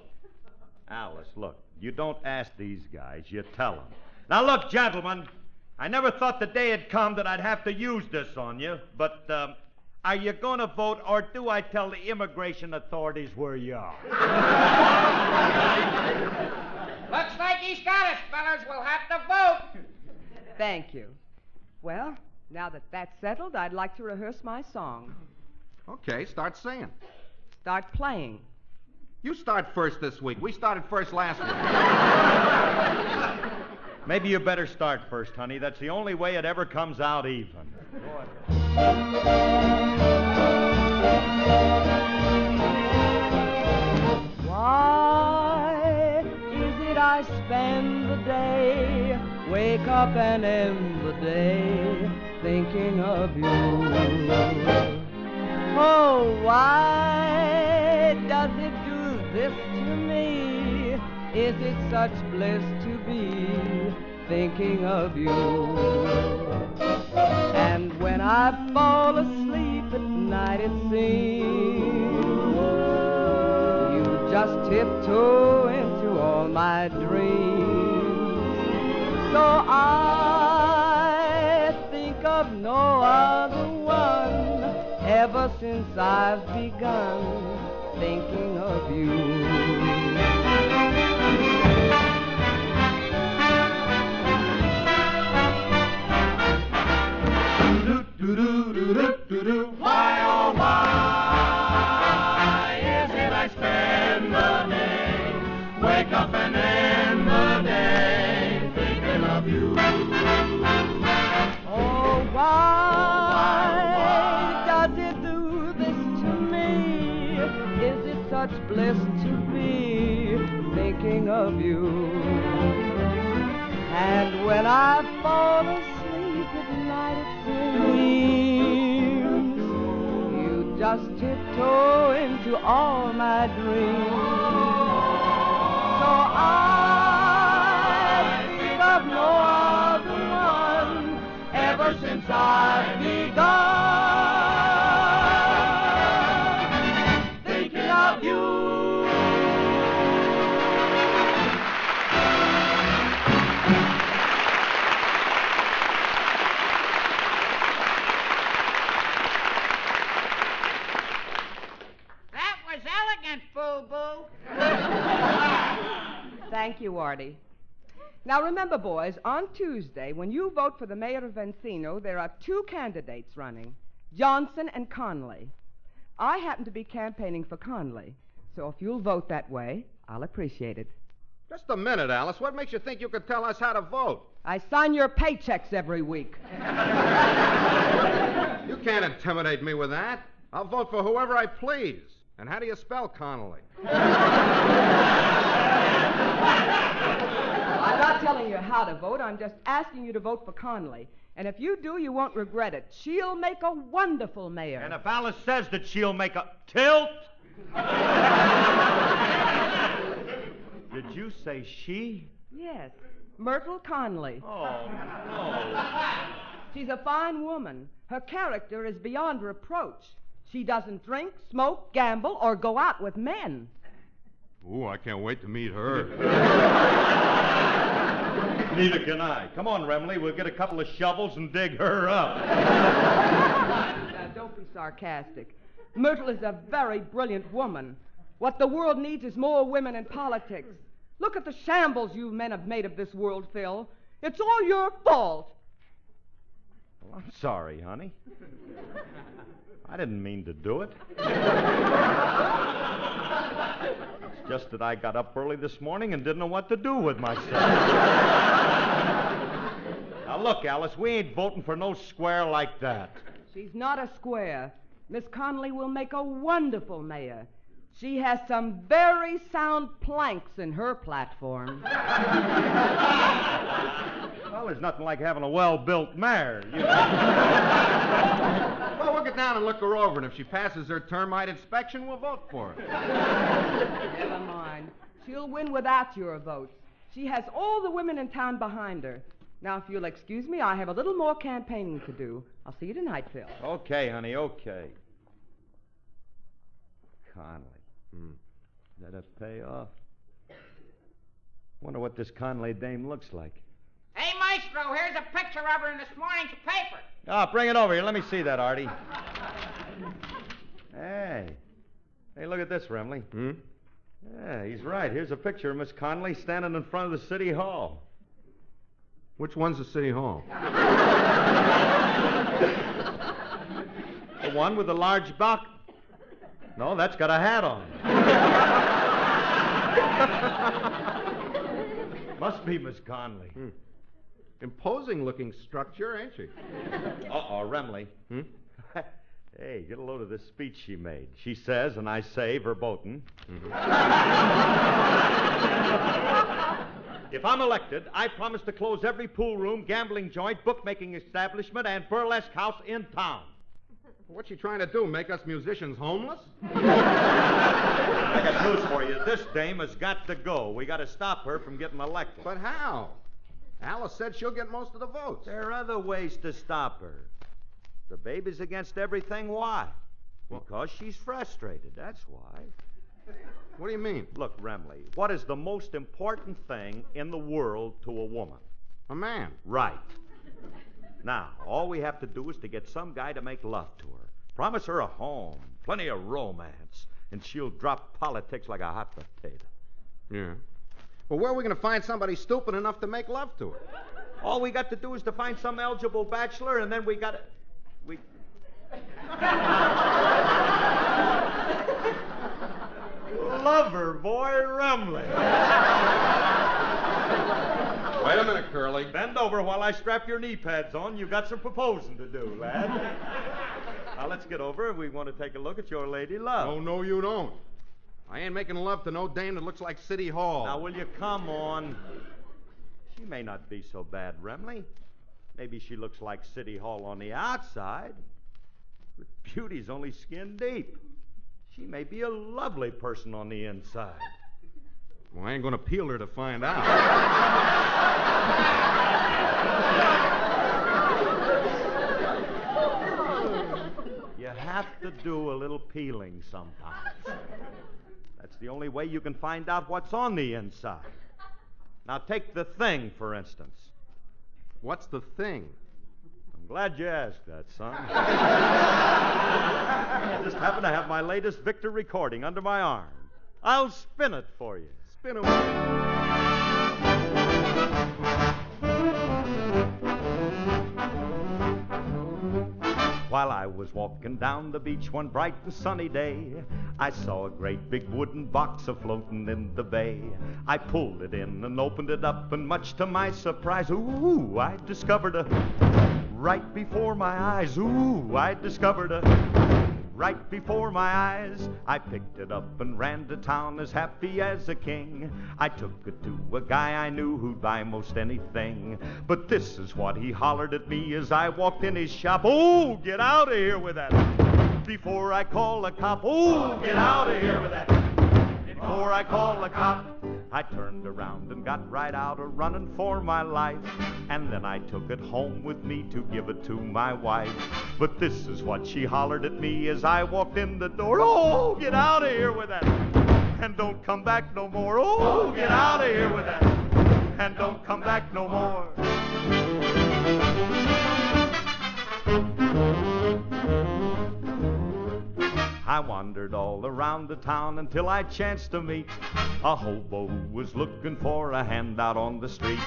Alice, look, you don't ask these guys, you tell them. Now, look, gentlemen, I never thought the day had come that I'd have to use this on you, but, are you going to vote, or do I tell the immigration authorities where you are? Looks like he's got us, fellas. We'll have to vote. Thank you. Well, now that that's settled, I'd like to rehearse my song. Okay, start singing. Start playing. You start first this week. We started first last week. Maybe you better start first, honey. That's the only way it ever comes out even. Why is it I spend the day, wake up and end the day, thinking of you? Oh, why does it do this to me? Is it such bliss to be thinking of you? And when I fall asleep at night, it seems you just tiptoe into all my dreams. So I think of no other one ever since I've begun thinking of you. Why, oh, why is it I spend the day, wake up and end the day, thinking of you? Oh, why does it do this to me? Is it such bliss to be thinking of you? And when I fall asleep at night, it seems you just tiptoe into all my dreams. So I think of no other one ever since I've begun thinking of you. That was elegant, Boo-Boo. Thank you, Artie. Now remember, boys, on Tuesday, when you vote for the mayor of Encino, there are two candidates running, Johnson and Conley. I happen to be campaigning for Conley, so if you'll vote that way, I'll appreciate it. Just a minute, Alice. What makes you think you could tell us how to vote? I sign your paychecks every week. You can't intimidate me with that. I'll vote for whoever I please. And how do you spell Connolly? I'm not telling you how to vote. I'm just asking you to vote for Conley. And if you do, you won't regret it. She'll make a wonderful mayor. And if Alice says that she'll make a tilt? Did you say she? Yes, Myrtle Conley. Oh, no. She's a fine woman. Her character is beyond reproach. She doesn't drink, smoke, gamble, or go out with men. Ooh, I can't wait to meet her. Neither can I. Come on, Remley. We'll get a couple of shovels and dig her up. Now, don't be sarcastic. Myrtle is a very brilliant woman. What the world needs is more women in politics. Look at the shambles you men have made of this world, Phil. It's all your fault. Well, I'm sorry, honey. I didn't mean to do it. It's just that I got up early this morning and didn't know what to do with myself. Now, look, Alice, we ain't voting for no square like that. She's not a square. Miss Conley will make a wonderful mayor. She has some very sound planks in her platform. Well, there's nothing like having a well-built mare. You know. Well, we'll get down and look her over, and if she passes her termite inspection, we'll vote for her. Never mind. She'll win without your votes. She has all the women in town behind her. Now, if you'll excuse me, I have a little more campaigning to do. I'll see you tonight, Phil. Okay, honey, okay. Conley. That a payoff? Wonder what this Conley dame looks like. Hey, Maestro, here's a picture of her in this morning's paper. Ah, bring it over here. Let me see that, Artie. Hey, look at this, Remley. Yeah, he's right. Here's a picture of Miss Conley standing in front of the city hall. Which one's the city hall? The one with the large box. No, that's got a hat on. Must be Miss Conley. Imposing-looking structure, ain't she? Uh-oh, Remley. Hey, get a load of this speech she made. She says, and I say verboten, if I'm elected, I promise to close every pool room, gambling joint, bookmaking establishment, and burlesque house in town. What's she trying to do, make us musicians homeless? I got news for you. This dame has got to go. We got to stop her from getting elected. But how? Alice said she'll get most of the votes. There are other ways to stop her. The baby's against everything. Why? Because she's frustrated. That's why. What do you mean? Look, Remley, what is the most important thing in the world to a woman? A man. Right. Now, all we have to do is to get some guy to make love to her. Promise her a home, plenty of romance, and she'll drop politics like a hot potato. Yeah. Well, where are we going to find somebody stupid enough to make love to her? All we got to do is to find some eligible bachelor, and then we got to... Lover boy Remley. Wait a minute, Curly. Bend over while I strap your knee pads on. You got some proposing to do, lad. Now, let's get over. We want to take a look at your lady love. Oh, no, you don't. I ain't making love to no dame that looks like City Hall. Now, will you come on? She may not be so bad, Remley. Maybe she looks like City Hall on the outside. But beauty's only skin deep. She may be a lovely person on the inside. Well, I ain't going to peel her to find out. You have to do a little peeling sometimes. That's the only way you can find out what's on the inside. Now, take the thing, for instance. What's the thing? I'm glad you asked that, son. I just happen to have my latest Victor recording under my arm. I'll spin it for you. Spin away. While I was walking down the beach one bright and sunny day, I saw a great big wooden box a-floating in the bay. I pulled it in and opened it up, and much to my surprise, ooh, I discovered a... Right before my eyes, ooh, I discovered a... Right before my eyes, I picked it up and ran to town as happy as a king. I took it to a guy I knew who'd buy most anything. But this is what he hollered at me as I walked in his shop. Oh, get out of here with that before I call the cop. Oh, get out of here with that before I call the cop. I turned around and got right out a-running for my life. And then I took it home with me to give it to my wife. But this is what she hollered at me as I walked in the door. Oh, get out of here with that, and don't come back no more. Oh, get out of here with that, and don't come back no more. I wandered all around the town until I chanced to meet a hobo who was looking for a handout on the street.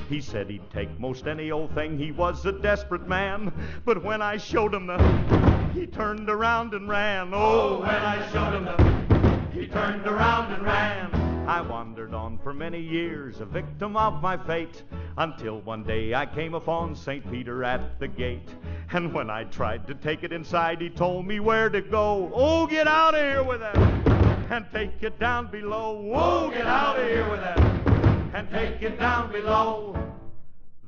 He said he'd take most any old thing. He was a desperate man. But when I showed him he turned around and ran. Oh, when I showed him he turned around and ran. I wandered on for many years, a victim of my fate, until one day I came upon St. Peter at the gate. And when I tried to take it inside, he told me where to go. Oh, get out of here with that, and take it down below. Oh, get out of here with that, and take it down below.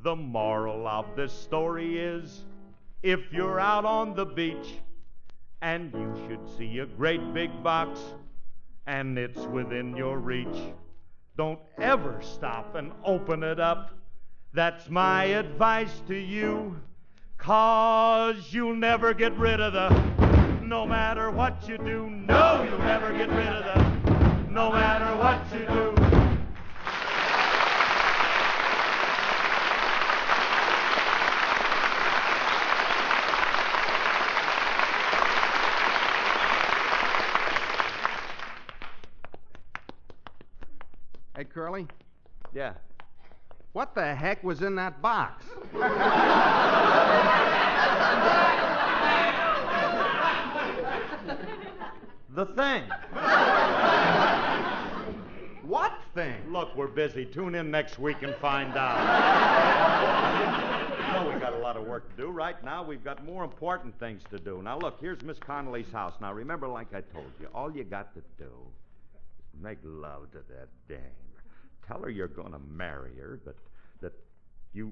The moral of this story is, if you're out on the beach and you should see a great big box and it's within your reach, don't ever stop and open it up. That's my advice to you, 'cause you'll never get rid of no matter what you do. No, you'll never get rid of no matter what you do. Hey, Curly? Yeah? What the heck was in that box? The thing. What? thing. Look, we're busy. Tune in next week and find out. No, we got a lot of work to do. Right now, we've got more important things to do. Now, look, here's Miss Connolly's house. Now, remember, like I told you, all you got to do is make love to that dame. Tell her you're going to marry her, but that you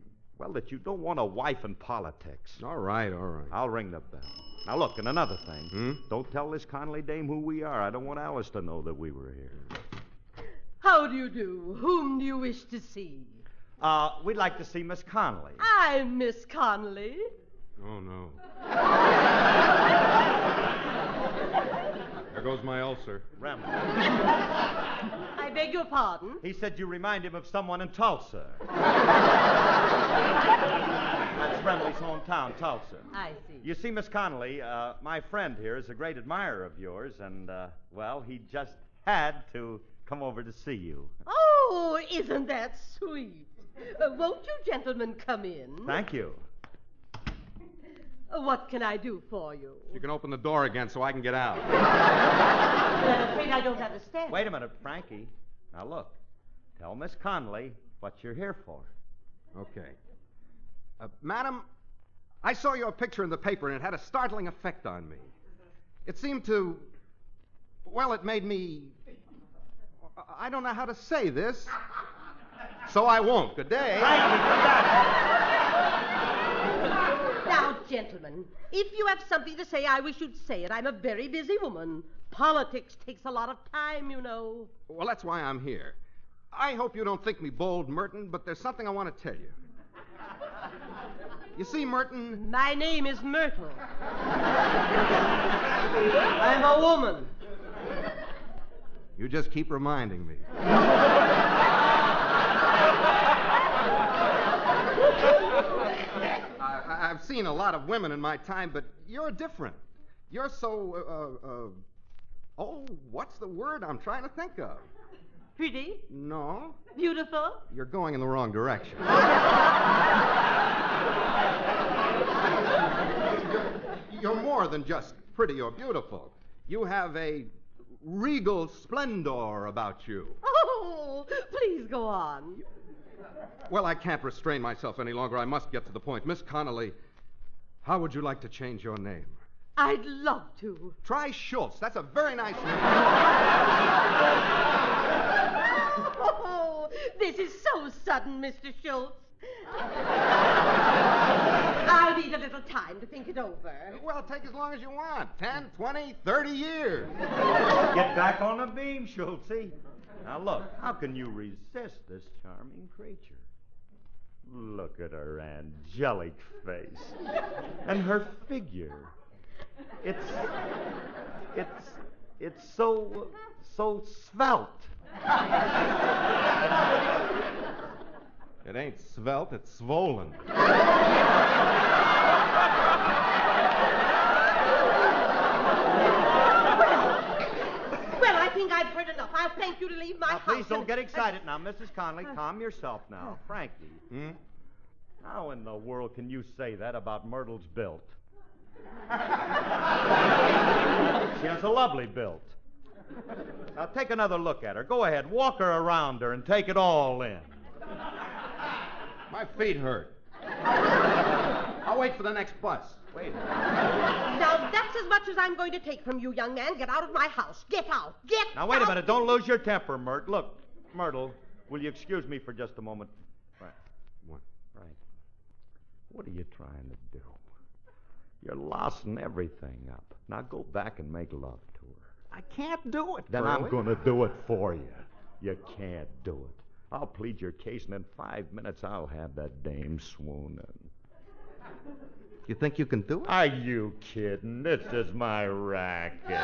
don't want a wife in politics. All right. I'll ring the bell. Now, look, and another thing. Don't tell this Connolly dame who we are. I don't want Alice to know that we were here. How do you do? Whom do you wish to see? We'd like to see Miss Connolly. I'm Miss Connolly. Oh, no. There goes my ulcer. Rem. I beg your pardon? He said you remind him of someone in Tulsa. That's Remley's hometown, Tulsa. I see. You see, Miss Connolly, my friend here is a great admirer of yours, and, he just had to come over to see you. Oh, isn't that sweet? Won't you gentlemen come in? Thank you. What can I do for you? You can open the door again so I can get out. I'm afraid I don't understand. Wait a minute, Frankie. Now, look. Tell Miss Connolly what you're here for. Okay. Madam, I saw your picture in the paper, and it had a startling effect on me. It seemed to... Well, it made me... I don't know how to say this. So I won't. Good day. Now, gentlemen, if you have something to say, I wish you'd say it. I'm a very busy woman. Politics takes a lot of time, you know. Well, that's why I'm here. I hope you don't think me bold, Merton, but there's something I want to tell you. You see, Merton... My name is Myrtle. I'm a woman. You just keep reminding me. I've seen a lot of women in my time, but you're different. You're so, what's the word I'm trying to think of? Pretty? No. Beautiful? You're going in the wrong direction. You're more than just pretty or beautiful. You have a regal splendor about you. Oh, please go on. Well, I can't restrain myself any longer. I must get to the point. Miss Connolly, how would you like to change your name? I'd love to. Try Schultz. That's a very nice name. Oh, this is so sudden, Mr. Schultz. I'll need a little time to think it over. Well, take as long as you want. 10, 20, 30 years. Get back on the beam, Schultzy. Now, look, how can you resist this charming creature? Look at her angelic face. And her figure. It's so svelte. It ain't svelte, it's swollen. Well, I think I've heard enough. I'll thank you to leave my Now, house. please don't get excited now, Mrs. Connolly. Calm yourself now. Frankie. How in the world can you say that about Myrtle's build? She has a lovely build. Now, take another look at her. Go ahead, walk her around her and take it all in. My feet hurt. I'll wait for the next bus. Wait. Now, that's as much as I'm going to take from you, young man. Get out of my house. Get out. Get out. Now, wait a minute. Don't lose your temper, Myrt. Look, Myrtle, will you excuse me for just a moment? Right. What? Right. What are you trying to do? You're lossing everything up. Now, go back and make love to her. I can't do it, Then Curly. I'm going to do it for you. You can't do it. I'll plead your case, and in 5 minutes, I'll have that dame swooning. You think you can do it? Are you kidding? This is my racket. Now,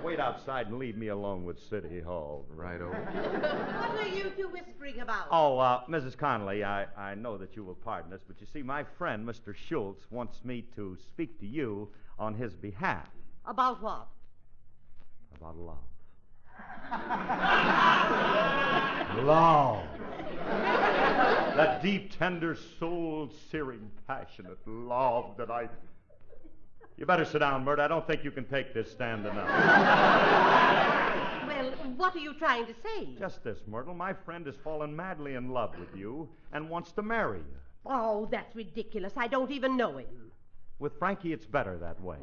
wait outside and leave me alone with City Hall. Righto. What are you two whispering about? Oh, Mrs. Connolly, I know that you will pardon us, but you see, my friend, Mr. Schultz, wants me to speak to you on his behalf. About what? About love. Love. That deep, tender, soul-searing, passionate love that I... You better sit down, Mert. I don't think you can take this standing up. Well, what are you trying to say? Just this, Myrtle. My friend has fallen madly in love with you and wants to marry you. Oh, that's ridiculous. I don't even know him. With Frankie, it's better that way.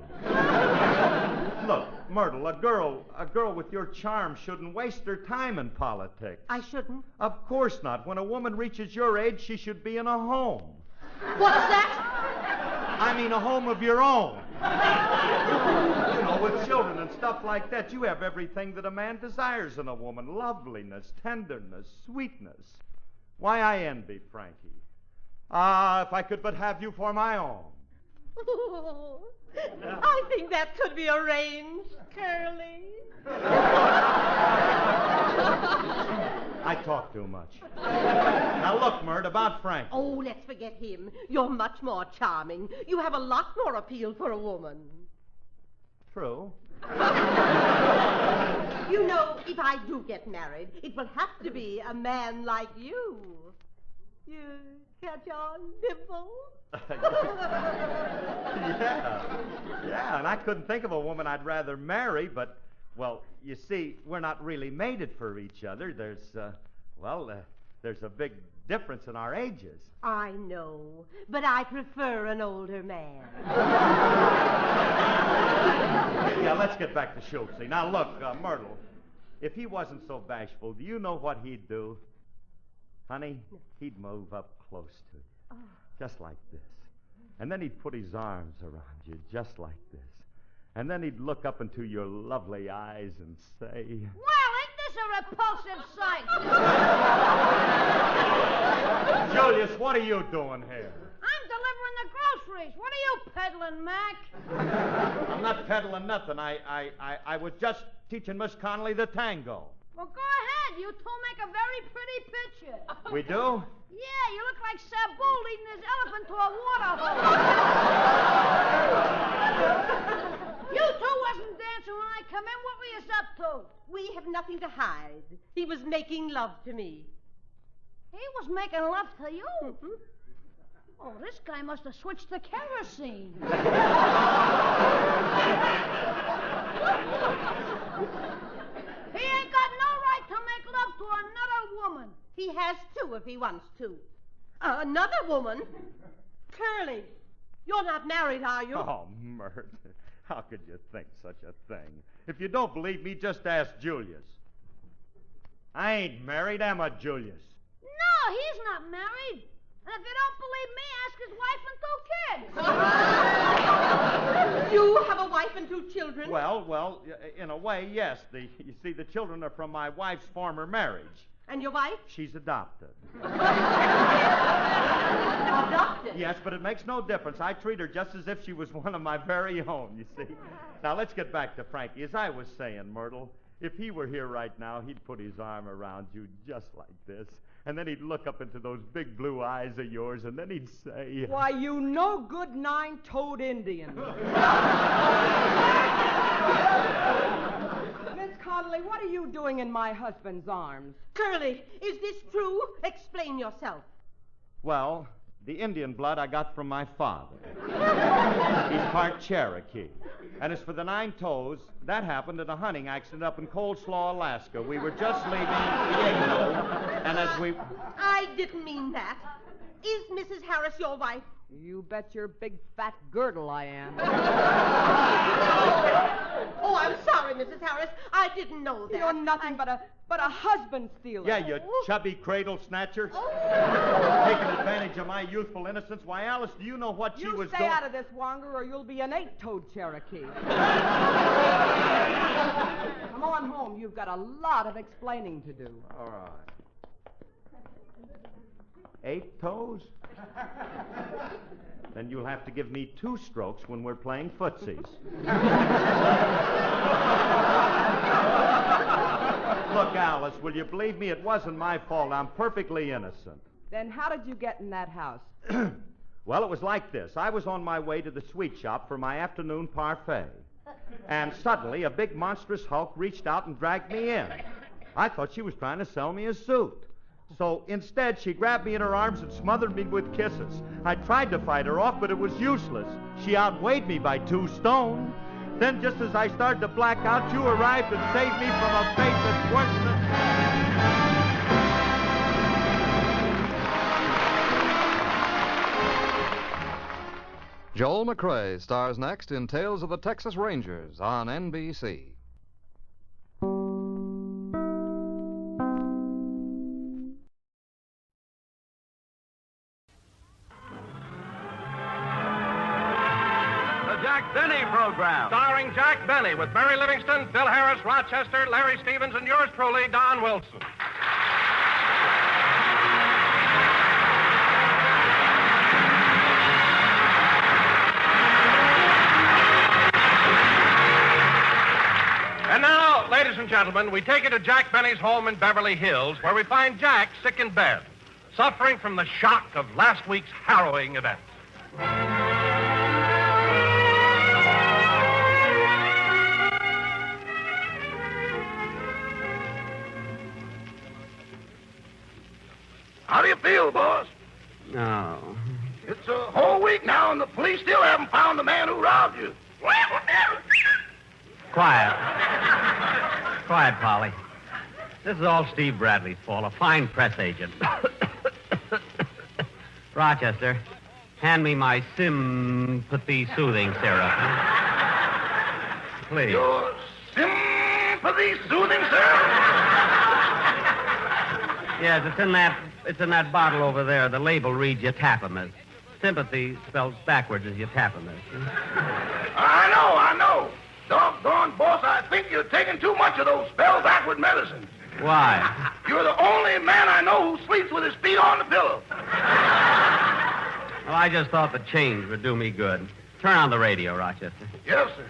Look, Myrtle, a girl with your charm shouldn't waste her time in politics. I shouldn't? Of course not. When a woman reaches your age, she should be in a home. What's that? I mean, a home of your own. You know, with children and stuff like that, you have everything that a man desires in a woman. Loveliness, tenderness, sweetness. Why, I envy Frankie. If I could but have you for my own. Oh, I think that could be arranged, Curly. I talk too much. Now look, Mert, about Frank. Oh, let's forget him. You're much more charming. You have a lot more appeal for a woman. True. You know, if I do get married, it will have to be a man like you. You catch on, Dimple? Yeah, and I couldn't think of a woman I'd rather marry, but, well, you see, we're not really mated for each other. There's a big difference in our ages. I know, but I prefer an older man. Yeah, let's get back to Schultzy. Now, look, Myrtle, if he wasn't so bashful, do you know what he'd do? Honey, he'd move up close to you, just like this. And then he'd put his arms around you, just like this. And then he'd look up into your lovely eyes and say... Well, ain't this a repulsive sight? Julius, what are you doing here? I'm delivering the groceries. What are you peddling, Mac? I'm not peddling nothing. I was just teaching Miss Connolly the tango. Well, go ahead. You two make a very pretty picture. We do? Yeah, you look like Sabu leading his elephant to a water hole. You two wasn't dancing when I come in. What were you up to? We have nothing to hide. He was making love to me. He was making love to you? Mm-hmm. Oh, this guy must have switched to kerosene. He ain't got no right to make love to another woman. He has to if he wants to. Another woman? Curly, you're not married, are you? Oh, Mert, how could you think such a thing? If you don't believe me, just ask Julius. I ain't married, am I, Julius? No, he's not married. And if you don't believe me, ask his wife and 2 kids. You have a wife and 2 children? Well, in a way, yes. You see, the children are from my wife's former marriage. And your wife? She's adopted. Adopted? Yes, but it makes no difference. I treat her just as if she was one of my very own, you see. Now, let's get back to Frankie. As I was saying, Myrtle, if he were here right now, he'd put his arm around you just like this. And then he'd look up into those big blue eyes of yours, and then he'd say... Why, you no good 9-toed Indian. Miss Connolly, what are you doing in my husband's arms? Curly, is this true? Explain yourself. Well, the Indian blood I got from my father. He's part Cherokee. And as for the 9 toes, that happened in a hunting accident up in Coldslaw, Alaska. We were just leaving Diego, and as we... I didn't mean that. Is Mrs. Harris your wife? You bet your big fat girdle I am. Oh, I'm sorry, Mrs. Harris. I didn't know that. You're nothing but a husband stealer. Yeah, you chubby cradle snatcher. Taking advantage of my youthful innocence. Why, Alice, do you know what she was doing? You stay out of this, Wonger, or you'll be an 8-toed Cherokee. Come on home. You've got a lot of explaining to do. All right. 8 toes? Then you'll have to give me 2 strokes when we're playing footsies. Look, Alice, will you believe me? It wasn't my fault. I'm perfectly innocent. Then how did you get in that house? Well, it was like this. I was on my way to the sweet shop for my afternoon parfait. And suddenly, a big monstrous hulk reached out and dragged me in. I thought she was trying to sell me a suit. So instead, she grabbed me in her arms and smothered me with kisses. I tried to fight her off, but it was useless. She outweighed me by 2 stone. Then, just as I started to black out, you arrived and saved me from a fate that's worse than... Joel McCrae stars next in Tales of the Texas Rangers on NBC. Jack Benny program. Starring Jack Benny with Mary Livingston, Bill Harris, Rochester, Larry Stevens, and yours truly, Don Wilson. And now, ladies and gentlemen, we take you to Jack Benny's home in Beverly Hills, where we find Jack sick in bed, suffering from the shock of last week's harrowing events. How do you feel, boss? No. It's a whole week now, and the police still haven't found the man who robbed you. Quiet. Quiet, Polly. This is all Steve Bradley's fault, a fine press agent. Rochester, hand me my sympathy soothing syrup. Please. Your sympathy soothing syrup? Yes, it's in that bottle over there. The label reads Yatapamus. Sympathy spells backwards as Yatapamus. I know. Doggone, boss, I think you're taking too much of those spell-backward medicines. Why? You're the only man I know who sleeps with his feet on the pillow. Well, I just thought the change would do me good. Turn on the radio, Rochester. Yes, sir.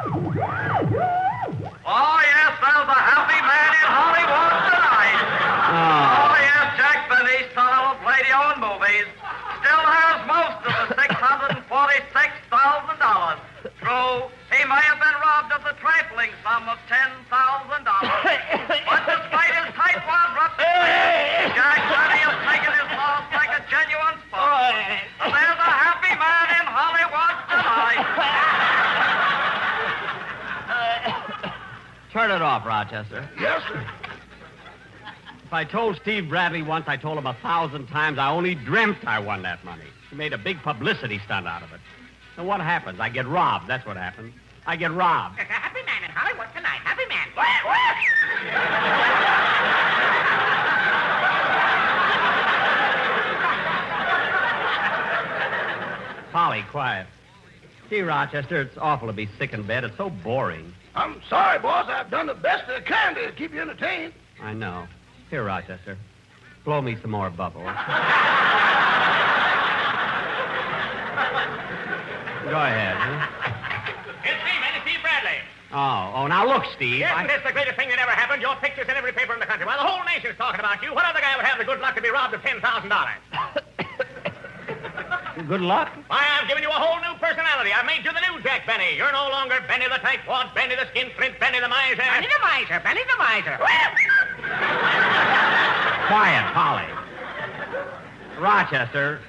Oh, yes, there's a happy man in Hollywood tonight. Oh, yes, Jack Benny, star of radio and movies, still has most of the $646,000. True, he may have been robbed of the trifling sum of $10,000. But despite his tightwad reputation, Jack Benny has taken his loss like a genuine sport. So there's a happy man in Hollywood tonight. Turn it off, Rochester. Yes, sir. If I told Steve Bradley once, I told him 1,000 times I only dreamt I won that money. He made a big publicity stunt out of it. And what happens? I get robbed. That's what happens. I get robbed. There's a happy man in Hollywood tonight. Happy man. Polly, quiet. Gee, Rochester, it's awful to be sick in bed. It's so boring. I'm sorry, boss. I've done the best I can to keep you entertained. I know. Here, Rochester, blow me some more bubbles. Go ahead. Huh? It's me, man. It's Steve Bradley. Oh, now look, Steve. Yes, it's the greatest thing that ever happened. Your picture's in every paper in the country. Why, the whole nation's talking about you. What other guy would have the good luck to be robbed of $10,000? Good luck? Why, I've given you a whole new personality. I've made you the new Jack Benny. You're no longer Benny the tightwad, Benny the skinflint, Benny the miser. Benny the miser, Benny the miser. Quiet, Polly. Rochester,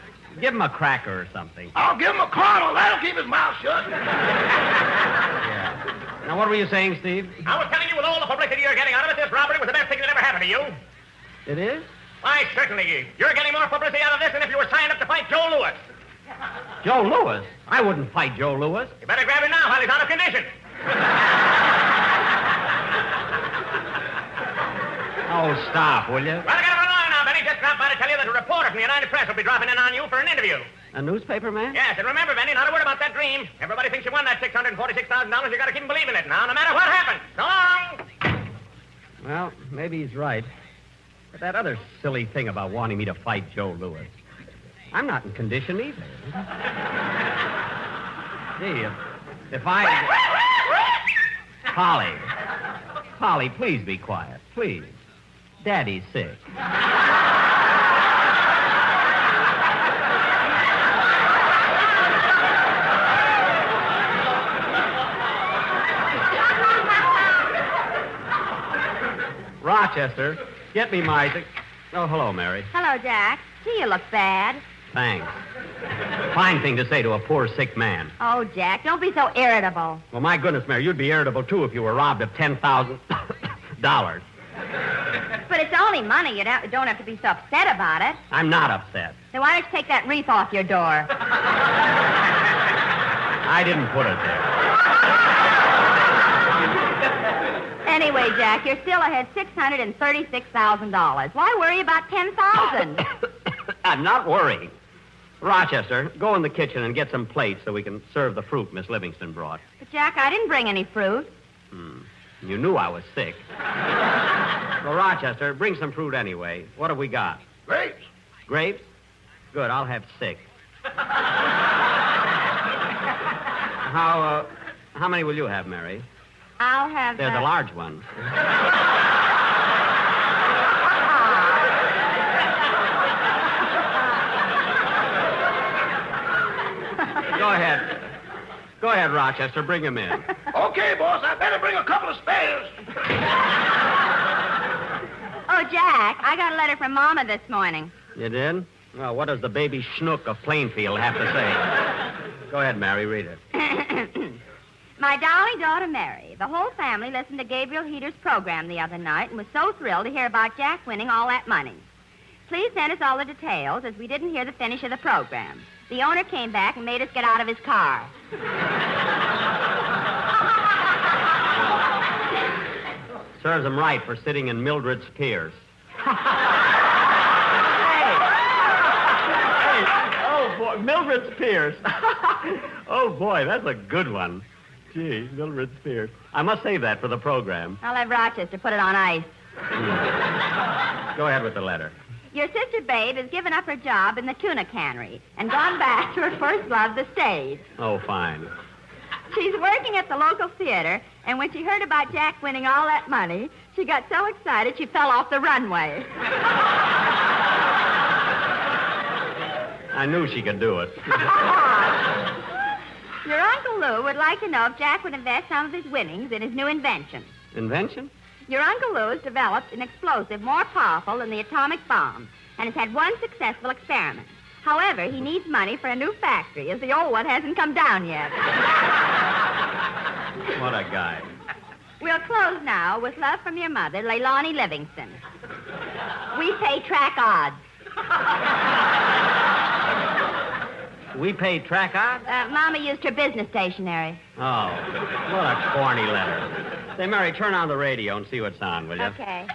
give him a cracker or something. I'll give him a caramel. That'll keep his mouth shut. Yeah. Now, what were you saying, Steve? I was telling you, with all the publicity you're getting out of it, this robbery was the best thing that ever happened to you. It is? Why, certainly. You're getting more publicity out of this than if you were signed up to fight Joe Louis. Joe Louis? I wouldn't fight Joe Louis. You better grab him now while he's out of condition. Oh, stop, will you? Well, I gotta run along now, Benny. Just dropped by to tell you that a reporter from the United Press will be dropping in on you for an interview. A newspaper man? Yes, and remember, Benny, not a word about that dream. Everybody thinks you won that $646,000. You gotta keep them believing it now, no matter what happens. So long! Well, maybe he's right. But that other silly thing about wanting me to fight Joe Louis. I'm not in condition either. Gee, if I... Polly, please be quiet. Please. Daddy's sick. Rochester, get me my... Oh, hello, Mary. Hello, Jack. Gee, you look bad. Thanks. Fine thing to say to a poor, sick man. Oh, Jack, don't be so irritable. Well, my goodness, Mary, you'd be irritable, too, if you were robbed of $10,000. But it's only money. You don't have to be so upset about it. I'm not upset. Then why don't you take that wreath off your door? I didn't put it there. Anyway, Jack, you're still ahead $636,000. Why worry about $10,000? I'm not worrying. Rochester, go in the kitchen and get some plates so we can serve the fruit Miss Livingston brought. But, Jack, I didn't bring any fruit. You knew I was sick. Well, Rochester, bring some fruit anyway. What have we got? Grapes. Grapes? Good, I'll have 6. How many will you have, Mary? I'll have... They're the large ones. Go ahead. Go ahead, Rochester. Bring him in. Okay, boss. I better bring a couple of spares. Oh, Jack, I got a letter from Mama this morning. You did? Well, what does the baby schnook of Plainfield have to say? Go ahead, Mary. Read it. My darling daughter, Mary, the whole family listened to Gabriel Heater's program the other night and was so thrilled to hear about Jack winning all that money. Please send us all the details, as we didn't hear the finish of the program. The owner came back and made us get out of his car. Serves him right for sitting in Mildred's Pierce. Oh, boy, Mildred's Pierce. Oh, boy, that's a good one. Gee, Mildred's Pierce. I must save that for the program. I'll have Rochester put it on ice. Go ahead with the letter. Your sister Babe has given up her job in the tuna cannery and gone back to her first love, the stage. Oh, fine. She's working at the local theater, and when she heard about Jack winning all that money, she got so excited she fell off the runway. I knew she could do it. Your Uncle Lou would like to know if Jack would invest some of his winnings in his new invention. Invention? Your Uncle Lou has developed an explosive more powerful than the atomic bomb and has had one successful experiment. However, he needs money for a new factory, as the old one hasn't come down yet. What a guy. We'll close now with love from your mother, Leilani Livingston. We pay track odds. We pay track odds? Mama used her business stationery. Oh, what a corny letter. Say, Mary, turn on the radio and see what's on, will you? Okay.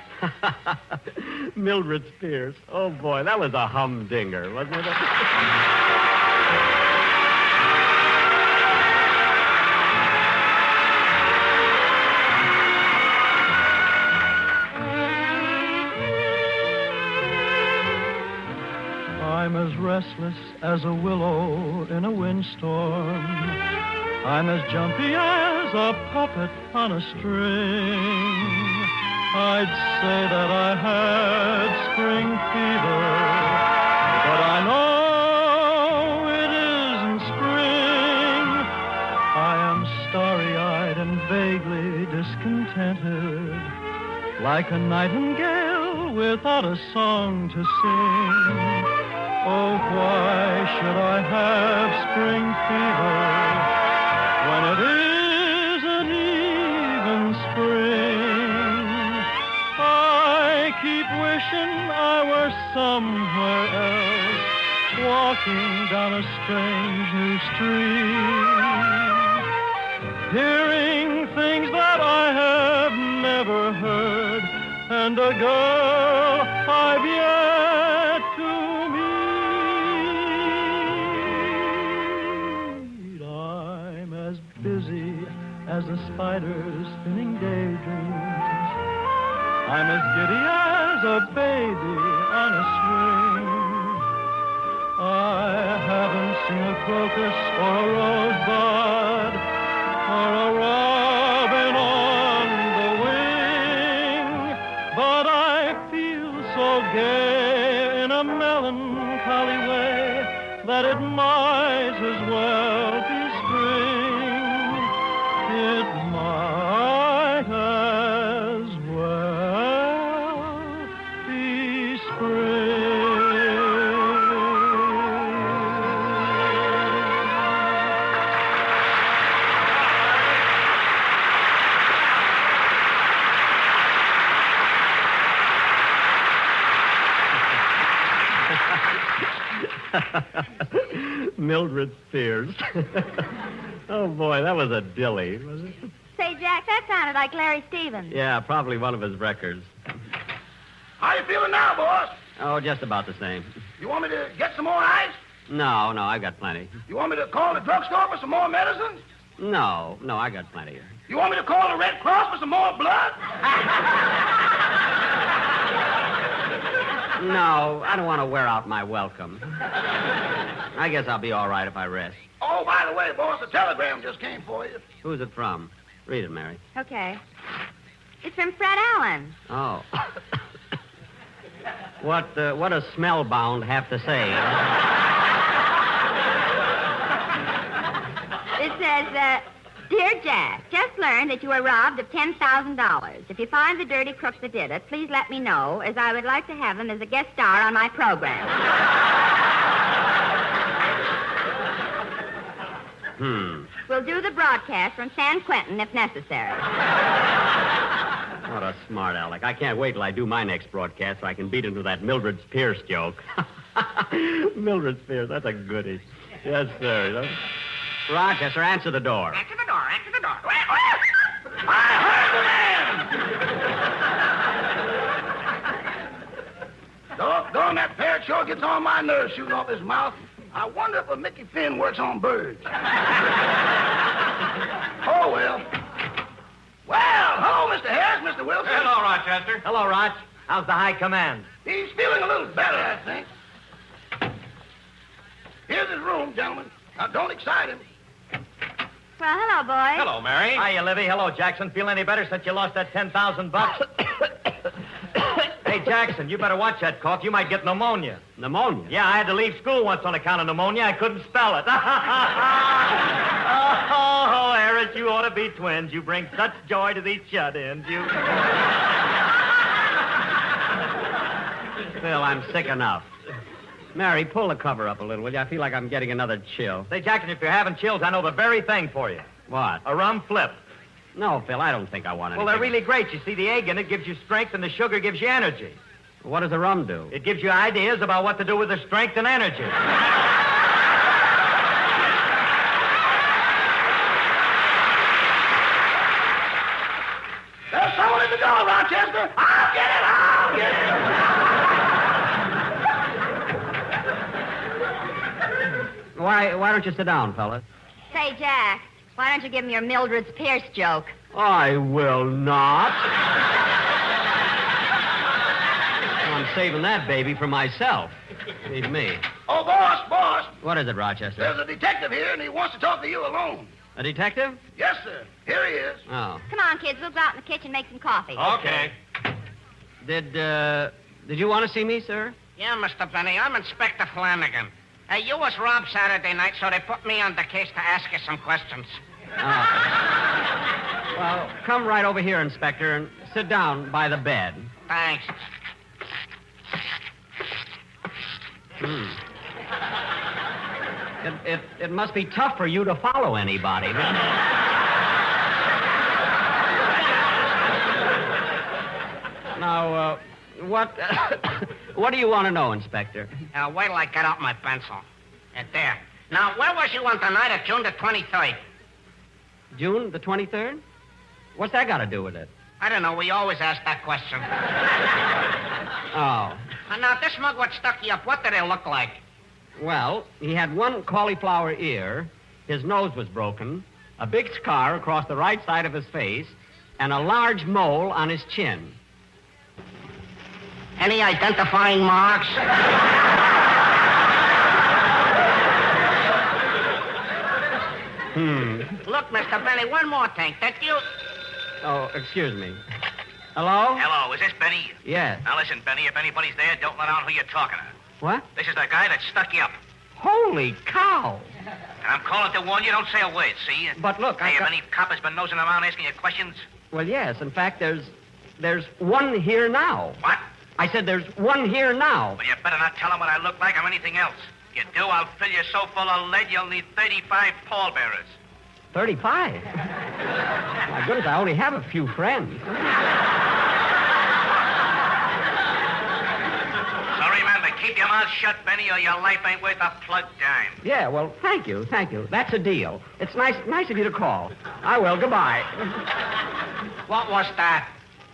Mildred Pierce. Oh, boy, that was a humdinger, wasn't it? I'm as restless as a willow in a windstorm. I'm as jumpy as a puppet on a string. I'd say that I had spring fever, but I know it isn't spring. I am starry-eyed and vaguely discontented, like a nightingale without a song to sing. Oh, why should I have spring fever when it isn't even spring? I keep wishing I were somewhere else, walking down a strange new street, hearing things that I have never heard, and a girl I've yet to meet. I'm as busy as a spider spinning daydreams. I'm as giddy as a baby on a swing. I haven't seen a crocus or a rosebud or a robin on the wing, but I feel so gay in a melancholy way that it might as well be spring. It might as well be spring. Mildred Spears. Oh, boy, that was a dilly, was it? Say, Jack, that sounded like Larry Stevens. Yeah, probably one of his records. How you feeling now, boss? Oh, just about the same. You want me to get some more ice? No, I've got plenty. You want me to call the drugstore for some more medicine? No, I got plenty. You want me to call the Red Cross for some more blood? No, I don't want to wear out my welcome. I guess I'll be all right if I rest. Oh, by the way, boss, a telegram just came for you. Who's it from? Read it, Mary. Okay. It's from Fred Allen. Oh. What does Smellbound have to say? It says, Dear Jack, just learned that you were robbed of $10,000. If you find the dirty crook that did it, please let me know, as I would like to have him as a guest star on my program. We'll do the broadcast from San Quentin if necessary. What a smart aleck. I can't wait till I do my next broadcast so I can beat him to that Mildred Pierce joke. Mildred Pierce, that's a goodie. Yes, sir. Rochester, answer the door. Answer the door, answer the door. I heard the man! Doggone, that parrot sure gets on my nerves shooting off his mouth. I wonder if a Mickey Finn works on birds. Oh, well. Well, hello, Mr. Harris, Mr. Wilson. Hello, Rochester. Hello, Roch. How's the high command? He's feeling a little better, I think. Here's his room, gentlemen. Now, don't excite him. Well, hello, boys. Hello, Mary. Hiya, Livy. Hello, Jackson. Feel any better since you lost that $10,000? Hey, Jackson, you better watch that cough. You might get pneumonia. Pneumonia? Yeah, I had to leave school once on account of pneumonia. I couldn't spell it. Oh, Harris, you ought to be twins. You bring such joy to these shut-ins. You... Phil, I'm sick enough. Mary, pull the cover up a little, will you? I feel like I'm getting another chill. Say, Jackson, if you're having chills, I know the very thing for you. What? A rum flip. No, Phil, I don't think I want anything. Well, they're really great. You see, the egg in it gives you strength, and the sugar gives you energy. What does the rum do? It gives you ideas about what to do with the strength and energy. There's someone in the door, Rochester. I'll get it, I'll get it. Why don't you sit down, fellas? Say, Jack, why don't you give him your Mildred's Pierce joke? I will not. I'm saving that baby for myself. Leave me. Oh, boss. What is it, Rochester? There's a detective here, and he wants to talk to you alone. A detective? Yes, sir. Here he is. Oh. Come on, kids. We'll go out in the kitchen and make some coffee. Okay. Did you want to see me, sir? Yeah, Mr. Benny, I'm Inspector Flanagan. You was robbed Saturday night, so they put me on the case to ask you some questions. Oh. Well, come right over here, Inspector, and sit down by the bed. Thanks. It must be tough for you to follow anybody. Now, what do you want to know, Inspector? Wait till I get out my pencil. There. Now, where was you on the night of June the 23rd? June the 23rd? What's that got to do with it? I don't know. We always ask that question. Oh. Now, this mug what stuck you up, what did it look like? Well, he had one cauliflower ear, his nose was broken, a big scar across the right side of his face, and a large mole on his chin. Any identifying marks? Look, Mr. Benny, one more thing. That you... Oh, excuse me. Hello? Hello, is this Benny? Yes. Now listen, Benny, if anybody's there, don't let on who you're talking to. What? This is the guy that stuck you up. Holy cow! And I'm calling to warn you, don't say a word, see? But look, Hey, have any cop has been nosing around asking you questions? Well, yes. In fact, there's one here now. What? I said there's one here now. Well, you better not tell him what I look like or anything else. If you do, I'll fill you so full of lead you'll need 35 pallbearers. 35? My goodness, I only have a few friends. So remember, keep your mouth shut, Benny, or your life ain't worth a plug dime. Yeah, well, thank you. That's a deal. It's nice of you to call. I will. Goodbye. What was that?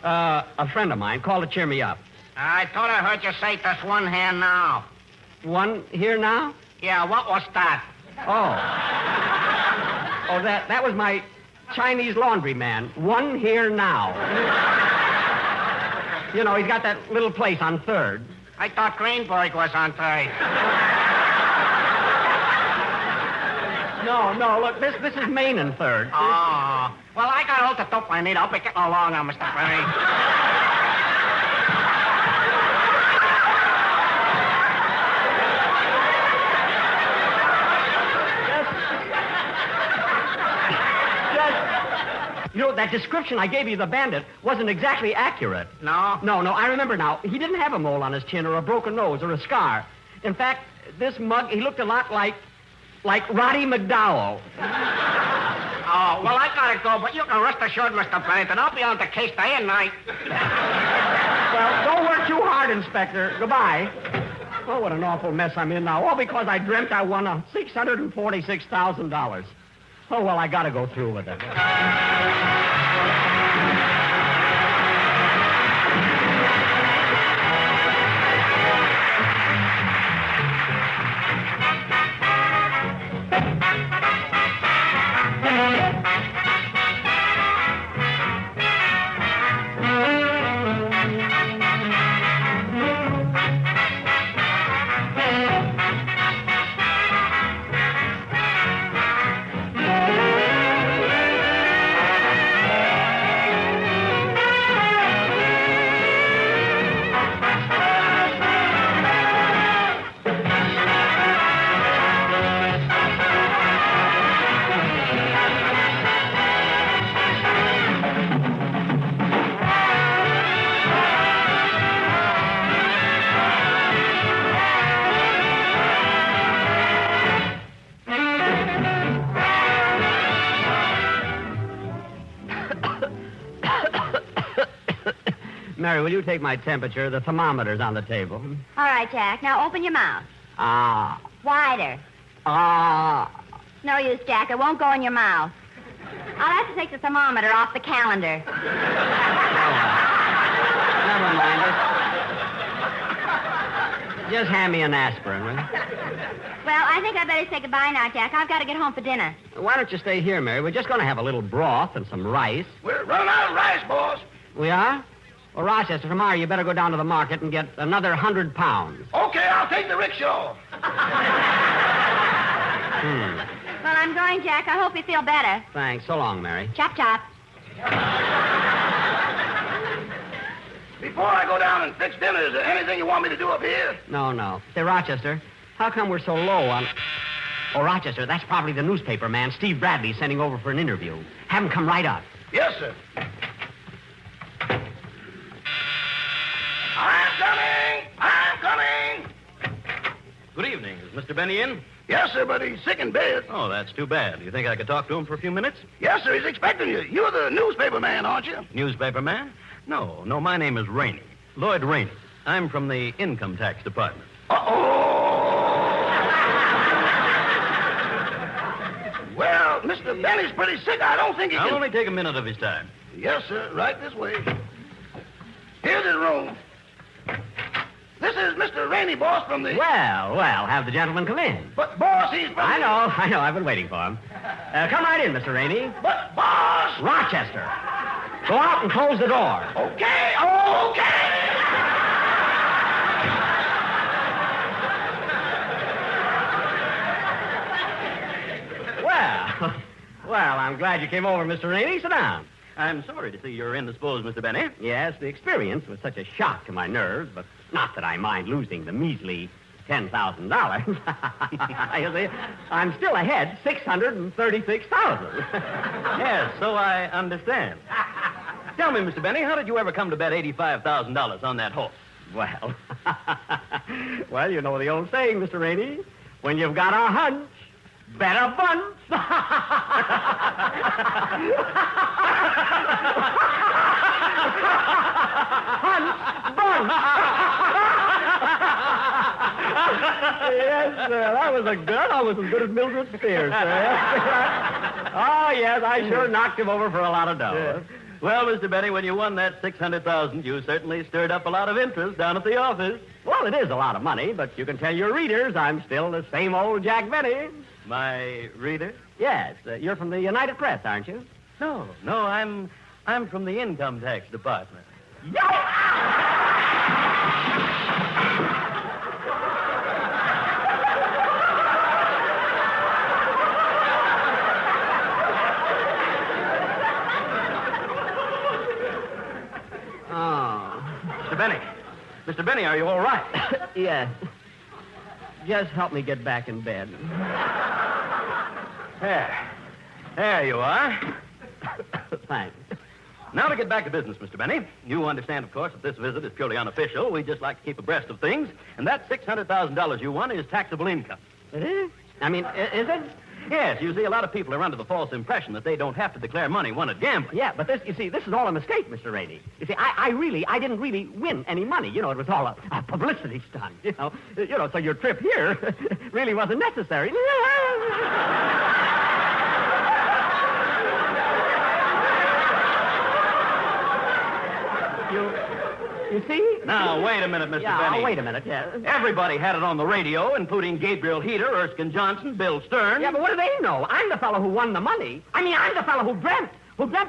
A friend of mine called to cheer me up. I thought I heard you say that's one here now. One here now? Yeah, what was that? Oh, that was my Chinese laundry man. One here now. You know, he's got that little place on 3rd. I thought Greenberg was on 3rd. No, look, this is Main and 3rd. Oh. Well, I got all the dope I need. I'll be getting along now, Mr. Berry. You know, that description I gave you of the bandit wasn't exactly accurate. No? No, I remember now. He didn't have a mole on his chin or a broken nose or a scar. In fact, this mug, he looked a lot like Roddy McDowell. Oh, well, I gotta go, but you can rest assured, Mr. Bennington, I'll be on the case day and night. Well, don't work too hard, Inspector. Goodbye. Oh, what an awful mess I'm in now. All because I dreamt I won $646,000. Oh, well, I gotta go through with it. Mary, will you take my temperature? The thermometer's on the table. All right, Jack. Now open your mouth. Ah. Wider. Ah. No use, Jack. It won't go in your mouth. I'll have to take the thermometer off the calendar. Never mind. Just hand me an aspirin, will you? Well, I think I'd better say goodbye now, Jack. I've got to get home for dinner. Why don't you stay here, Mary? We're just going to have a little broth and some rice. We're running out of rice, boss. We are? Well, Rochester, tomorrow you better go down to the market and get another 100 pounds. Okay, I'll take the rickshaw. Well, I'm going, Jack. I hope you feel better. Thanks. So long, Mary. Chop, chop. Before I go down and fix dinner, is there anything you want me to do up here? No. Say, Rochester, how come we're so low on... Oh, Rochester, that's probably the newspaper man, Steve Bradley, sending over for an interview. Have him come right up. Yes, sir. I'm coming! Good evening. Is Mr. Benny in? Yes, sir, but he's sick in bed. Oh, that's too bad. You think I could talk to him for a few minutes? Yes, sir, he's expecting you. You're the newspaper man, aren't you? Newspaper man? No, my name is Rainey. Lloyd Rainey. I'm from the Income Tax Department. Well, Mr. Benny's pretty sick. I don't think he can... I'll only take a minute of his time. Yes, sir, right this way. Here's his room. This is Mr. Rainey, boss, from the... Well, have the gentleman come in. But, boss, he's from I know. I've been waiting for him. Come right in, Mr. Rainey. But, boss... Rochester, go out and close the door. Okay. Well, I'm glad you came over, Mr. Rainey. Sit down. I'm sorry to see you're indisposed, Mr. Benny. Yes, the experience was such a shock to my nerves, but not that I mind losing the measly $10,000. You see, I'm still ahead $636,000. Yes, so I understand. Tell me, Mr. Benny, how did you ever come to bet $85,000 on that horse? Well, you know the old saying, Mr. Rainey. When you've got a hunch, bet a bunch. Hunch, bunch. Yes, that was a gun. I was as good as Mildred Spears, sir. Oh, yes, I sure knocked him over for a lot of dough. Yeah. Well, Mr. Benny, when you won that $600,000, you certainly stirred up a lot of interest down at the office. Well, it is a lot of money, but you can tell your readers I'm still the same old Jack Benny. My reader? Yes, you're from the United Press, aren't you? No, I'm from the income tax department. Mr. Benny, are you all right? Yes. Just help me get back in bed. There you are. Thanks. Now to get back to business, Mr. Benny. You understand, of course, that this visit is purely unofficial. We just like to keep abreast of things. And that $600,000 you won is taxable income. It is? I mean, is it? Yes, you see, a lot of people are under the false impression that they don't have to declare money won at gambling. Yeah, but this is all a mistake, Mr. Rainey. You see, I didn't really win any money. You know, it was all a publicity stunt, you know, so your trip here really wasn't necessary. You see? Now, wait a minute, Mr. Benny. Wait a minute, yeah. Everybody had it on the radio, including Gabriel Heater, Erskine Johnson, Bill Stern. Yeah, but what do they know? I'm the fellow who won the money. I mean, I'm the fellow who dreamt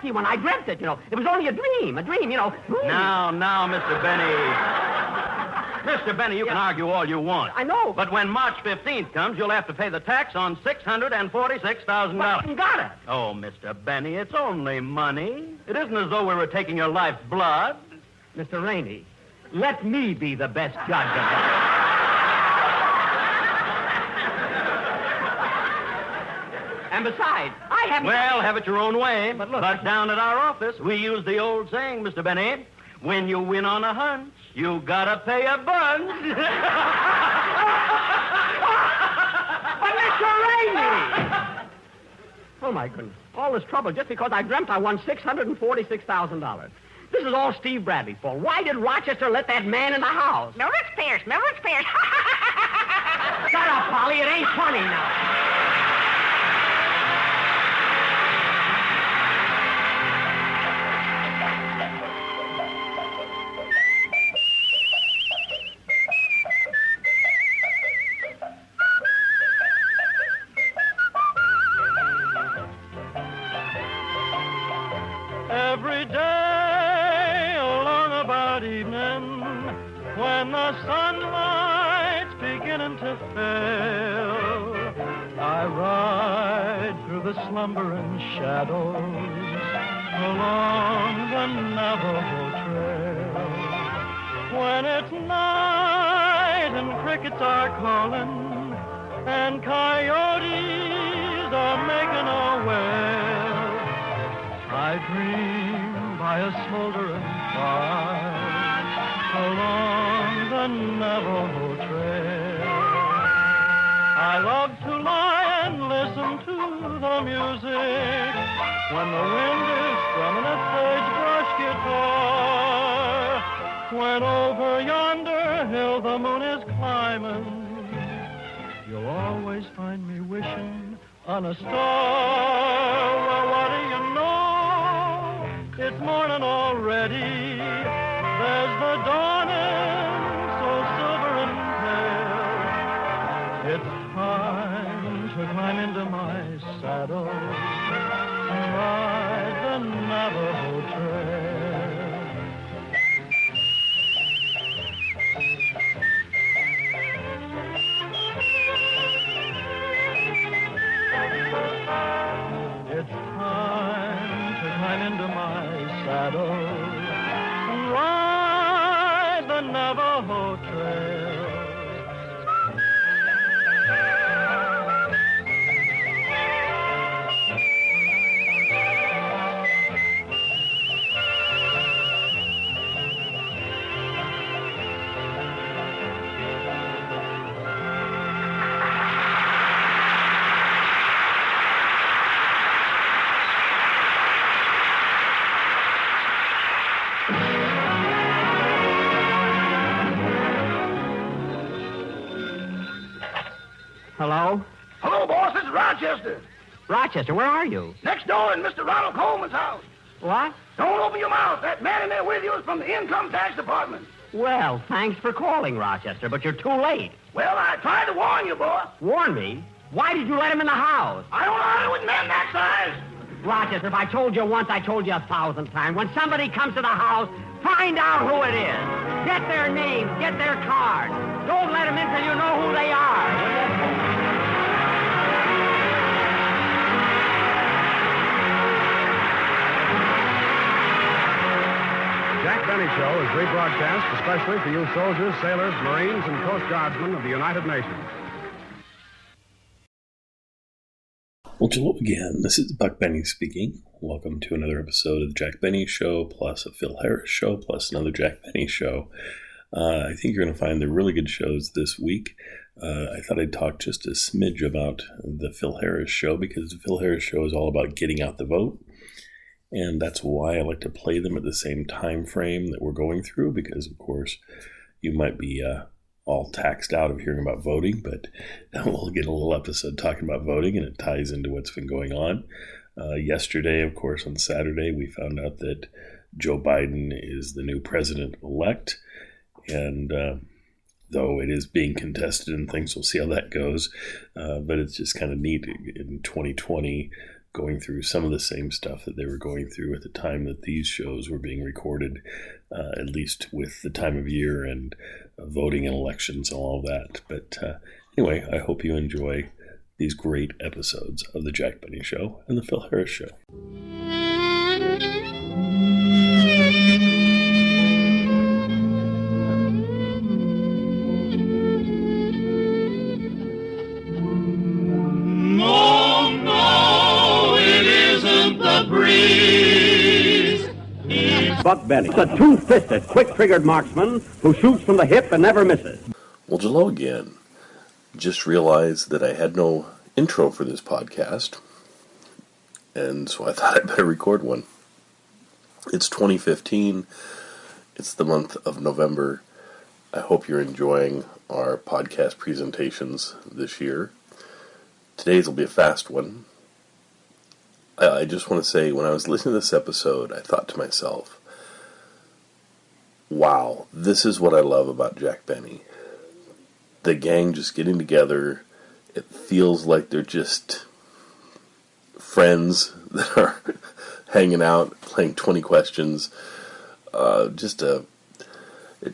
it when I dreamt it, you know. It was only a dream, you know. Now, Mr. Benny. Mr. Benny, you can argue all you want. I know. But when March 15th comes, you'll have to pay the tax on $646,000. But I got it. Oh, Mr. Benny, it's only money. It isn't as though we were taking your life's blood. Mr. Rainey, let me be the best judge of that. And besides, I haven't... Well, have it your own way. But look... But down at our office, we use the old saying, Mr. Benny, when you win on a hunch, you gotta pay a bunch. But Mr. Rainey! Oh, my goodness. All this trouble just because I dreamt I won $646,000. This is all Steve Bradley's fault. Why did Rochester let that man in the house? Mildred Spears. Shut up, Polly. It ain't funny now. Every day along about evening, when the sunlight's beginning to fail, I ride through the slumbering shadows along the Navajo Trail. When it's night and crickets are calling and coyotes are making a wail, I dream by a smoldering fire along the Navajo Trail. I love to lie and listen to the music when the wind is strumming a sagebrush guitar. When over yonder hill the moon is climbing, you'll always find me wishing on a star. Well, what do you know? It's morning already. There's the dawning, so silver and pale. It's time to climb into my saddle and ride the Navajo Trail. It's time to climb into my saddle and ride the Navajo Trail. Hello? Hello, boss. This is Rochester. Rochester, where are you? Next door in Mr. Ronald Coleman's house. What? Don't open your mouth. That man in there with you is from the income tax department. Well, thanks for calling, Rochester, but you're too late. Well, I tried to warn you, boy. Warn me? Why did you let him in the house? I don't know how to with men that size. Rochester, if I told you once, I told you 1,000 times. When somebody comes to the house, find out who it is. Get their names, get their cards. Don't let them in till you know who they are. Jack Benny Show is rebroadcast especially for you soldiers, sailors, Marines, and Coast Guardsmen of the United Nations. Well, hello again. This is Buck Benny speaking. Welcome to another episode of the Jack Benny Show, plus a Phil Harris Show, plus another Jack Benny Show. I think you're going to find they're really good shows this week. I thought I'd talk just a smidge about the Phil Harris Show, because the Phil Harris Show is all about getting out the vote. And that's why I like to play them at the same time frame that we're going through, because, of course, you might be all taxed out of hearing about voting, but we'll get a little episode talking about voting, and it ties into what's been going on. Yesterday, of course, on Saturday, we found out that Joe Biden is the new president-elect, and though it is being contested and things, we'll see how that goes, but it's just kind of neat in 2020 going through some of the same stuff that they were going through at the time that these shows were being recorded, at least with the time of year and voting and elections and all that. But anyway, I hope you enjoy these great episodes of The Jack Benny Show and The Phil Harris Show. Buck Benny, a two-fisted, quick-triggered marksman who shoots from the hip and never misses. Well, hello again. Just realized that I had no intro for this podcast, and so I thought I'd better record one. It's 2015. It's the month of November. I hope you're enjoying our podcast presentations this year. Today's will be a fast one. I just want to say, when I was listening to this episode, I thought to myself, wow, this is what I love about Jack Benny. The gang just getting together. It feels like they're just friends that are hanging out, playing 20 questions. It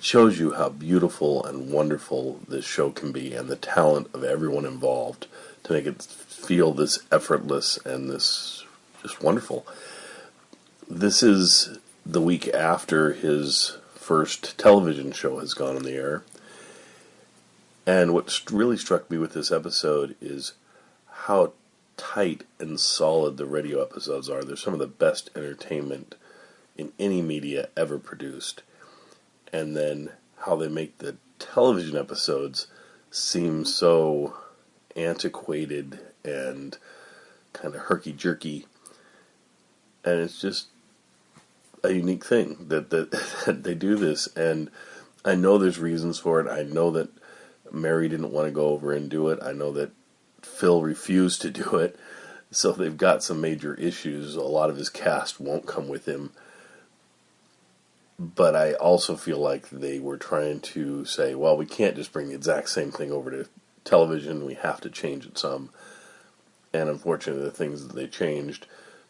shows you how beautiful and wonderful this show can be, and the talent of everyone involved to make it feel this effortless and this just wonderful. This is the week after his first television show has gone on the air. And what really struck me with this episode is how tight and solid the radio episodes are. They're some of the best entertainment in any media ever produced. And then how they make the television episodes seem so antiquated and kind of herky-jerky. And it's just a unique thing that they do this, and I know there's reasons for it. I know that Mary didn't want to go over and do it. I know that Phil refused to do it, so they've got some major issues. A lot of his cast won't come with him, but I also feel like they were trying to say, well, we can't just bring the exact same thing over to television. We have to change it some, and unfortunately the things that they changed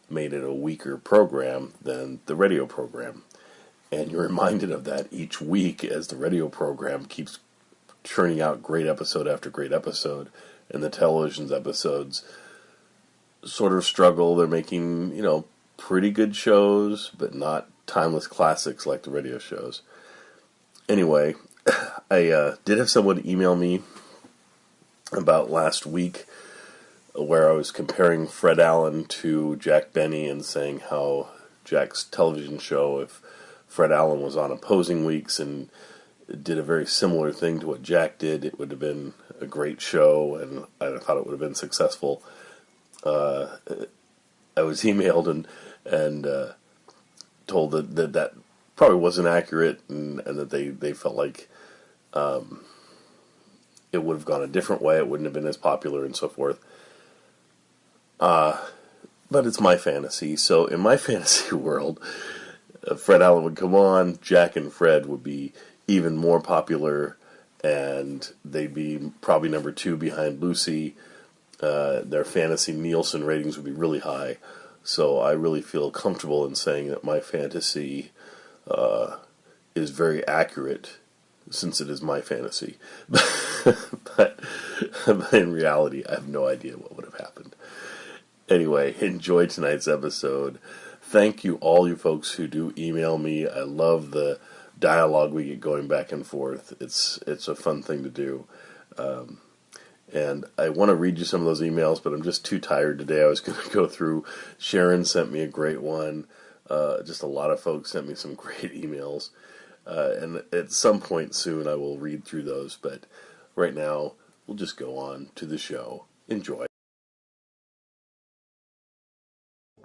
made it a weaker program than the radio program. And you're reminded of that each week as the radio program keeps churning out great episode after great episode, and the television's episodes sort of struggle. They're making, pretty good shows, but not timeless classics like the radio shows. Anyway, I did have someone email me about last week where I was comparing Fred Allen to Jack Benny and saying how Jack's television show, if Fred Allen was on opposing weeks and did a very similar thing to what Jack did, it would have been a great show, and I thought it would have been successful. I was emailed and told that probably wasn't accurate, and that they felt like it would have gone a different way. It wouldn't have been as popular and so forth. But it's my fantasy. So in my fantasy world, Fred Allen would come on, Jack and Fred would be even more popular, and they'd be probably number 2 behind Lucy. Their fantasy Nielsen ratings would be really high. So I really feel comfortable in saying that my fantasy is very accurate, since it is my fantasy. but in reality, I have no idea what would have happened. Anyway, enjoy tonight's episode. Thank you, all you folks who do email me. I love the dialogue we get going back and forth. It's a fun thing to do. And I want to read you some of those emails, but I'm just too tired today. I was going to go through. Sharon sent me a great one. Just a lot of folks sent me some great emails. And at some point soon I will read through those. But right now, we'll just go on to the show. Enjoy.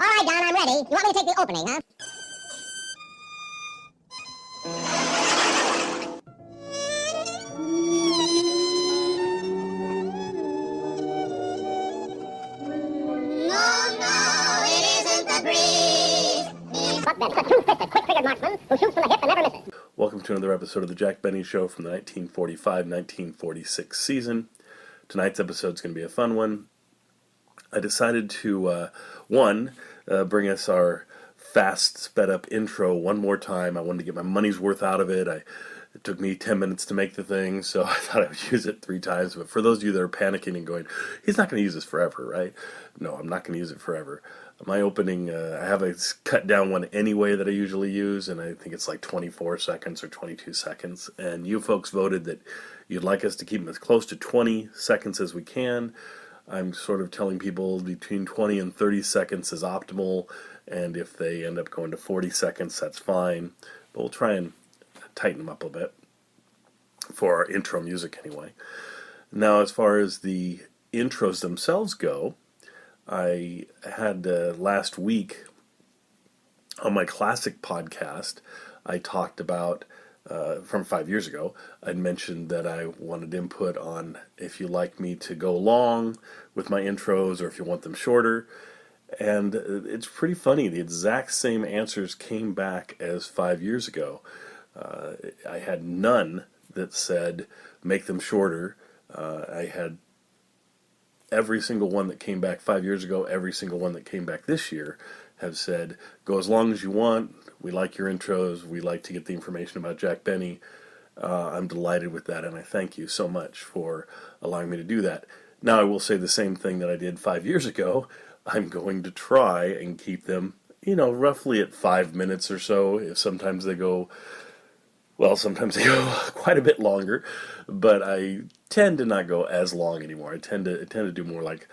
All right, Don, I'm ready. You want me to take the opening, huh? Welcome to another episode of the Jack Benny Show from the 1945-1946 season. Tonight's episode is going to be a fun one. I decided to, bring us our fast, sped-up intro one more time. I wanted to get my money's worth out of it. It took me 10 minutes to make the thing, so I thought I would use it 3 times. But for those of you that are panicking and going, he's not going to use this forever, right? No, I'm not going to use it forever. My opening, I have a cut down one anyway that I usually use, and I think it's like 24 seconds or 22 seconds. And you folks voted that you'd like us to keep them as close to 20 seconds as we can. I'm sort of telling people between 20 and 30 seconds is optimal, and if they end up going to 40 seconds, that's fine. But we'll try and tighten them up a bit for our intro music anyway. Now, as far as the intros themselves go, I had last week on my classic podcast, I talked about, from 5 years ago, I'd mentioned that I wanted input on if you like me to go long with my intros or if you want them shorter. And it's pretty funny. The exact same answers came back as 5 years ago. I had none that said make them shorter. I had every single one that came back 5 years ago, every single one that came back this year have said, go as long as you want. We like your intros. We like to get the information about Jack Benny. I'm delighted with that, and I thank you so much for allowing me to do that. Now, I will say the same thing that I did 5 years ago. I'm going to try and keep them, roughly at 5 minutes or so. If sometimes they go quite a bit longer, but I tend to not go as long anymore. I tend to do more like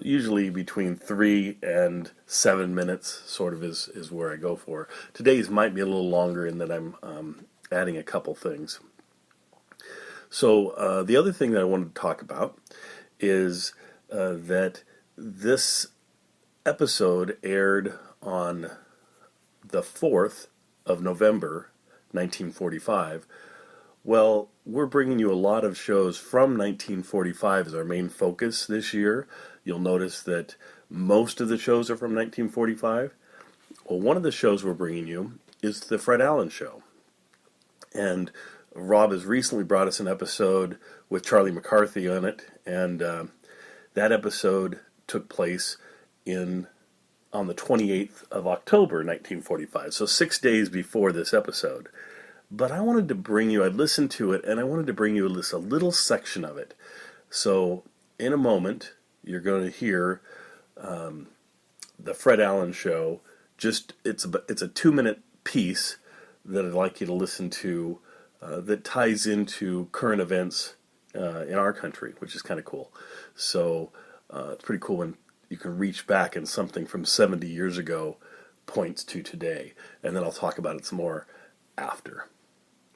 usually between 3 and 7 minutes, sort of is where I go for. Today's might be a little longer in that I'm adding a couple things. So the other thing that I wanted to talk about is that this episode aired on the 4th of November, 1945. Well, we're bringing you a lot of shows from 1945 as our main focus this year. You'll notice that most of the shows are from 1945. Well, one of the shows we're bringing you is the Fred Allen Show. And Rob has recently brought us an episode with Charlie McCarthy on it, and that episode took place on the 28th of October, 1945, so 6 days before this episode. But I wanted to bring you, I'd listened to it, and I wanted to bring you just a little section of it. So, in a moment, you're going to hear the Fred Allen Show. It's a 2-minute piece that I'd like you to listen to that ties into current events in our country, which is kind of cool. So, it's pretty cool when you can reach back and something from 70 years ago points to today. And then I'll talk about it some more after.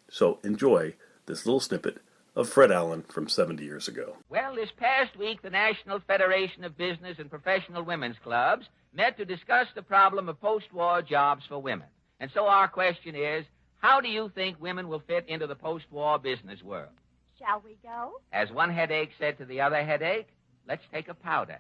So enjoy this little snippet of Fred Allen from 70 years ago. Well, this past week, the National Federation of Business and Professional Women's Clubs met to discuss the problem of post-war jobs for women. And so our question is, how do you think women will fit into the post-war business world? Shall we go? As one headache said to the other headache, let's take a powder.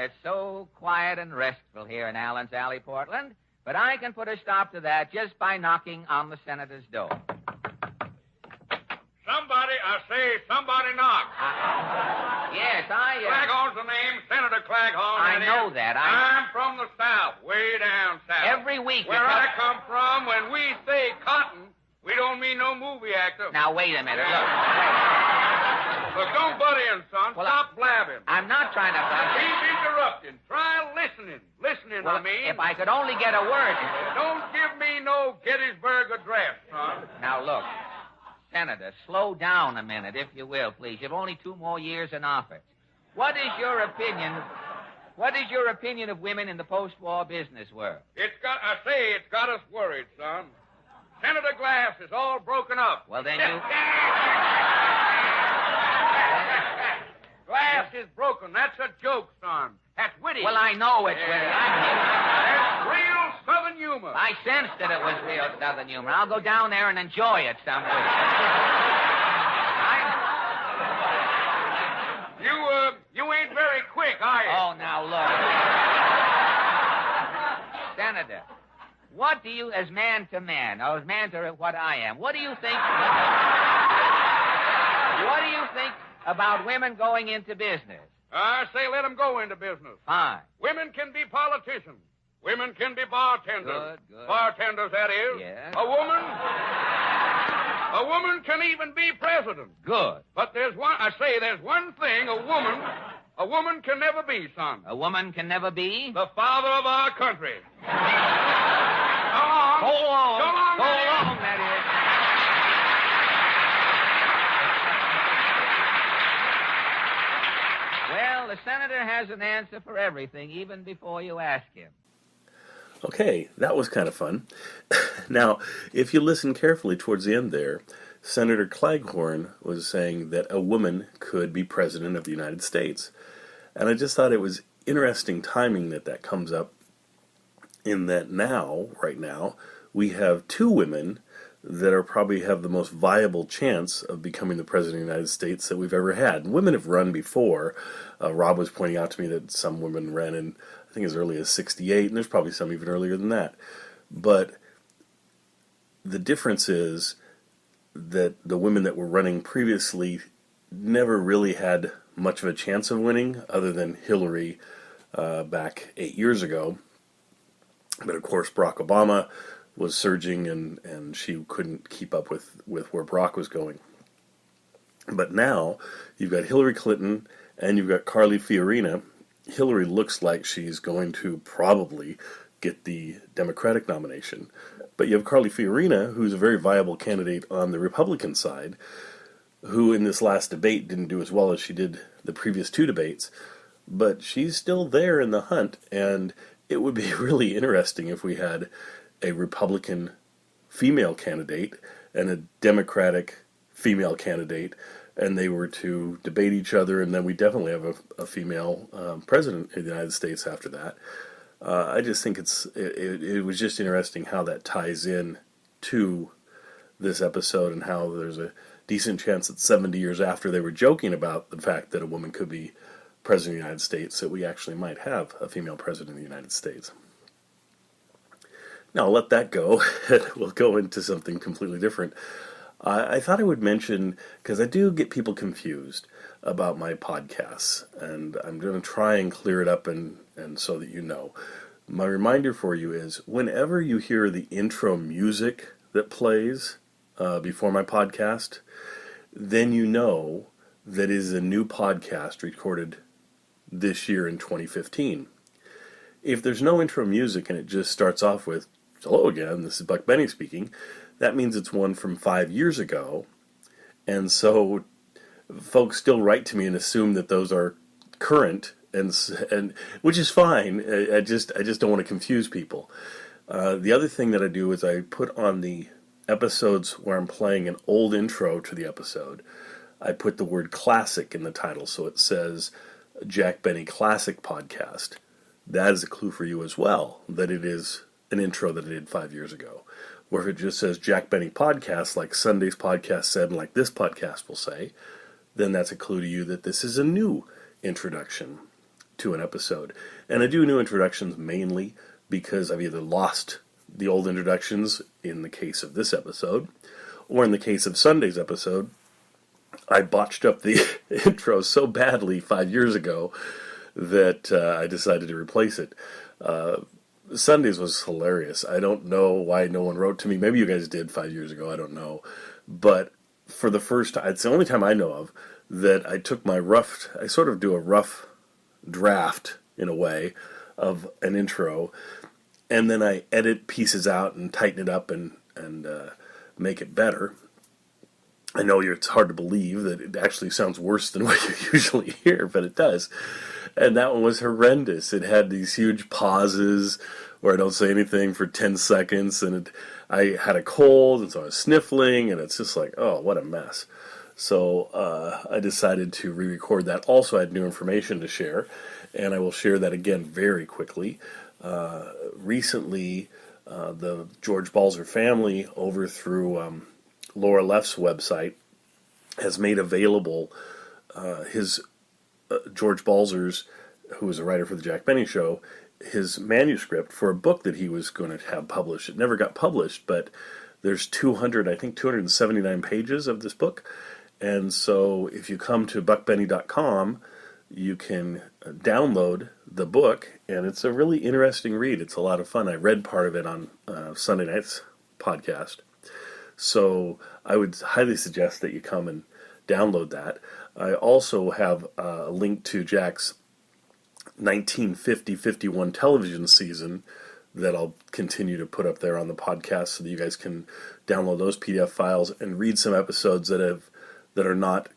It's so quiet and restful here in Allen's Alley, Portland, but I can put a stop to that just by knocking on the senator's door. Somebody knock. Yes, Claghorn's the name, Senator Claghorn. I know that. I'm from the South, way down south. Every week. Where I come from, when we say cotton, we don't mean no movie actor. Now, wait a minute. Look, don't butt in, son. Stop blabbing. I'm not trying to blab. Keep interrupting. Try listening. I mean. If I could only get a word. Don't give me no Gettysburg Address, son. Now, look. Senator, slow down a minute, if you will, please. You've only 2 more years in office. What is your opinion of women in the post-war business world? It's got us worried, son. Senator Glass is all broken up. Well, then you... Glass is broken. That's a joke, son. That's witty. Well, I know it's witty. That's real Southern humor. I sensed that it was real Southern humor. I'll go down there and enjoy it someday. You ain't very quick, are you? Oh, now, look. Senator, what do you, as man to man, or as man to what I am, what do you think about women going into business? I say let them go into business. Fine. Women can be politicians. Women can be bartenders. Good. Bartenders, that is. Yes. A woman can even be president. Good. But there's one thing a woman can never be, son. A woman can never be? The father of our country. Go along, that is. Well, the senator has an answer for everything, even before you ask him. Okay, that was kind of fun. Now, if you listen carefully towards the end there, Senator Claghorn was saying that a woman could be president of the United States. And I just thought it was interesting timing that comes up, in that right now, we have 2 women that probably have the most viable chance of becoming the president of the United States that we've ever had. And women have run before. Rob was pointing out to me that some women ran in, I think, as early as 68, and there's probably some even earlier than that. But the difference is that the women that were running previously never really had much of a chance of winning, other than Hillary back 8 years ago. But of course, Barack Obama was surging, and she couldn't keep up with where Barack was going. But now, you've got Hillary Clinton, and you've got Carly Fiorina. Hillary looks like she's going to probably get the Democratic nomination. But you have Carly Fiorina, who's a very viable candidate on the Republican side, who in this last debate didn't do as well as she did the previous 2 debates. But she's still there in the hunt, and it would be really interesting if we had a Republican female candidate and a Democratic female candidate, and they were to debate each other, and then we definitely have a female president of the United States after that. I just think it was just interesting how that ties in to this episode, and how there's a decent chance that 70 years after they were joking about the fact that a woman could be president of the United States, that we actually might have a female president of the United States. Now, I'll let that go. We'll go into something completely different. I thought I would mention, because I do get people confused about my podcasts, and I'm going to try and clear it up and so that you know. My reminder for you is, whenever you hear the intro music that plays before my podcast, then you know that it is a new podcast recorded this year in 2015. If there's no intro music and it just starts off with, "Hello again, this is Buck Benny speaking," that means it's one from 5 years ago. And so folks still write to me and assume that those are current, and which is fine. I just don't want to confuse people. The other thing that I do is I put on the episodes where I'm playing an old intro to the episode, I put the word classic in the title, so it says Jack Benny Classic Podcast, that is a clue for you as well, that it is an intro that I did 5 years ago. Or if it just says Jack Benny Podcast, like Sunday's podcast said, and like this podcast will say, then that's a clue to you that this is a new introduction to an episode. And I do new introductions mainly because I've either lost the old introductions in the case of this episode, or in the case of Sunday's episode, I botched up the intro so badly 5 years ago that I decided to replace it. Sunday's was hilarious. I don't know why no one wrote to me. Maybe you guys did 5 years ago. I don't know. But for the first time, it's the only time I know of that I took I sort of do a rough draft, in a way, of an intro, and then I edit pieces out and tighten it up and make it better. I know it's hard to believe that it actually sounds worse than what you usually hear, but it does. And that one was horrendous. It had these huge pauses where I don't say anything for 10 seconds, and I had a cold, and so I was sniffling, and it's just like, oh, what a mess. So I decided to re-record that. Also, I had new information to share, and I will share that again very quickly. Recently, the George Balzer family, over through Laura Leff's website, has made available his George Balzer's, who was a writer for the Jack Benny Show, his manuscript for a book that he was going to have published. It never got published, but there's 279 pages of this book. And so if you come to buckbenny.com, you can download the book, and it's a really interesting read. It's a lot of fun. I read part of it on Sunday night's podcast. So I would highly suggest that you come and download that. I also have a link to Jack's 1950-51 television season that I'll continue to put up there on the podcast so that you guys can download those PDF files and read some episodes that are not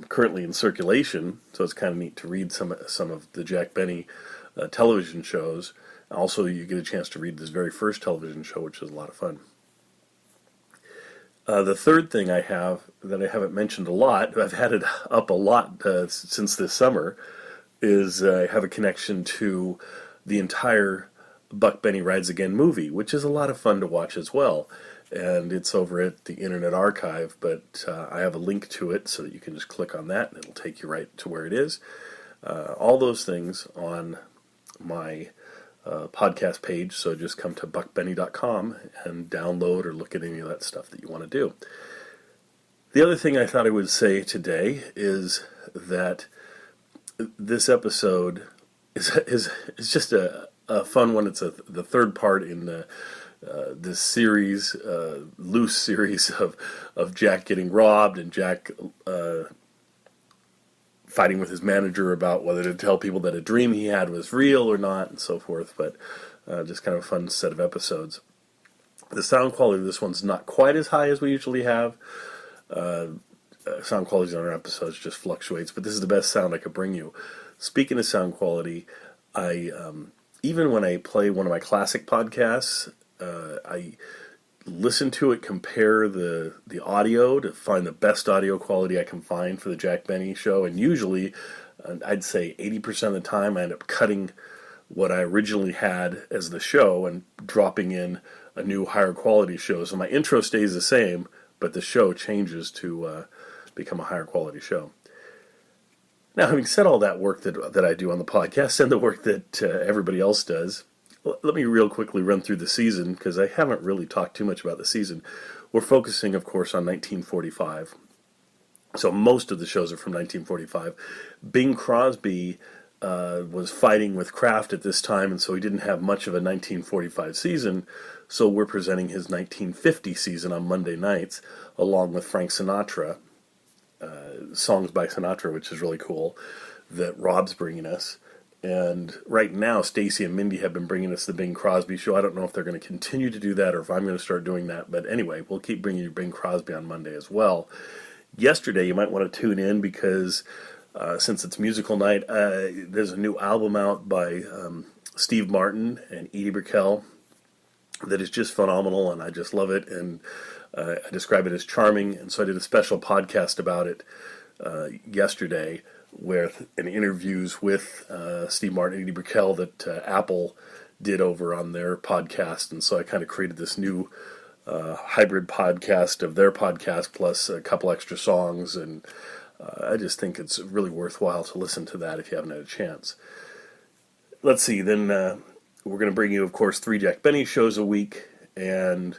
currently in circulation. So it's kind of neat to read some of the Jack Benny television shows. Also, you get a chance to read this very first television show, which is a lot of fun. The third thing I have that I haven't mentioned a lot, I've had it up a lot since this summer, is I have a connection to the entire Buck Benny Rides Again movie, which is a lot of fun to watch as well. And it's over at the Internet Archive, but I have a link to it so that you can just click on that and it'll take you right to where it is. All those things on my podcast page, so just come to buckbenny.com and download or look at any of that stuff that you want to do. The other thing I thought I would say today is that this episode is just a fun one. It's the third part in this series, loose series of Jack getting robbed and Jack fighting with his manager about whether to tell people that a dream he had was real or not, and so forth, but just kind of a fun set of episodes. The sound quality of this one's not quite as high as we usually have. Sound quality on our episodes just fluctuates, but this is the best sound I could bring you. Speaking of sound quality, I even when I play one of my classic podcasts, I listen to it, compare the audio to find the best audio quality I can find for the Jack Benny Show, and usually, I'd say 80% of the time, I end up cutting what I originally had as the show and dropping in a new higher quality show. So my intro stays the same, but the show changes to become a higher quality show. Now, having said all that work that I do on the podcast and the work that everybody else does, let me real quickly run through the season, because I haven't really talked too much about the season. We're focusing, of course, on 1945. So most of the shows are from 1945. Bing Crosby was fighting with Kraft at this time, and so he didn't have much of a 1945 season. So we're presenting his 1950 season on Monday nights, along with Frank Sinatra, songs by Sinatra, which is really cool, that Rob's bringing us. And right now, Stacy and Mindy have been bringing us the Bing Crosby show. I don't know if they're going to continue to do that or if I'm going to start doing that. But anyway, we'll keep bringing you Bing Crosby on Monday as well. Yesterday, you might want to tune in because since it's musical night, there's a new album out by Steve Martin and Edie Brickell that is just phenomenal, and I just love it. And I describe it as charming, and so I did a special podcast about it yesterday with interviews with Steve Martin and Eddie Brickell that Apple did over on their podcast, and so I kind of created this new hybrid podcast of their podcast plus a couple extra songs, and I just think it's really worthwhile to listen to that if you haven't had a chance. Let's see, then we're going to bring you, of course, 3 Jack Benny shows a week, and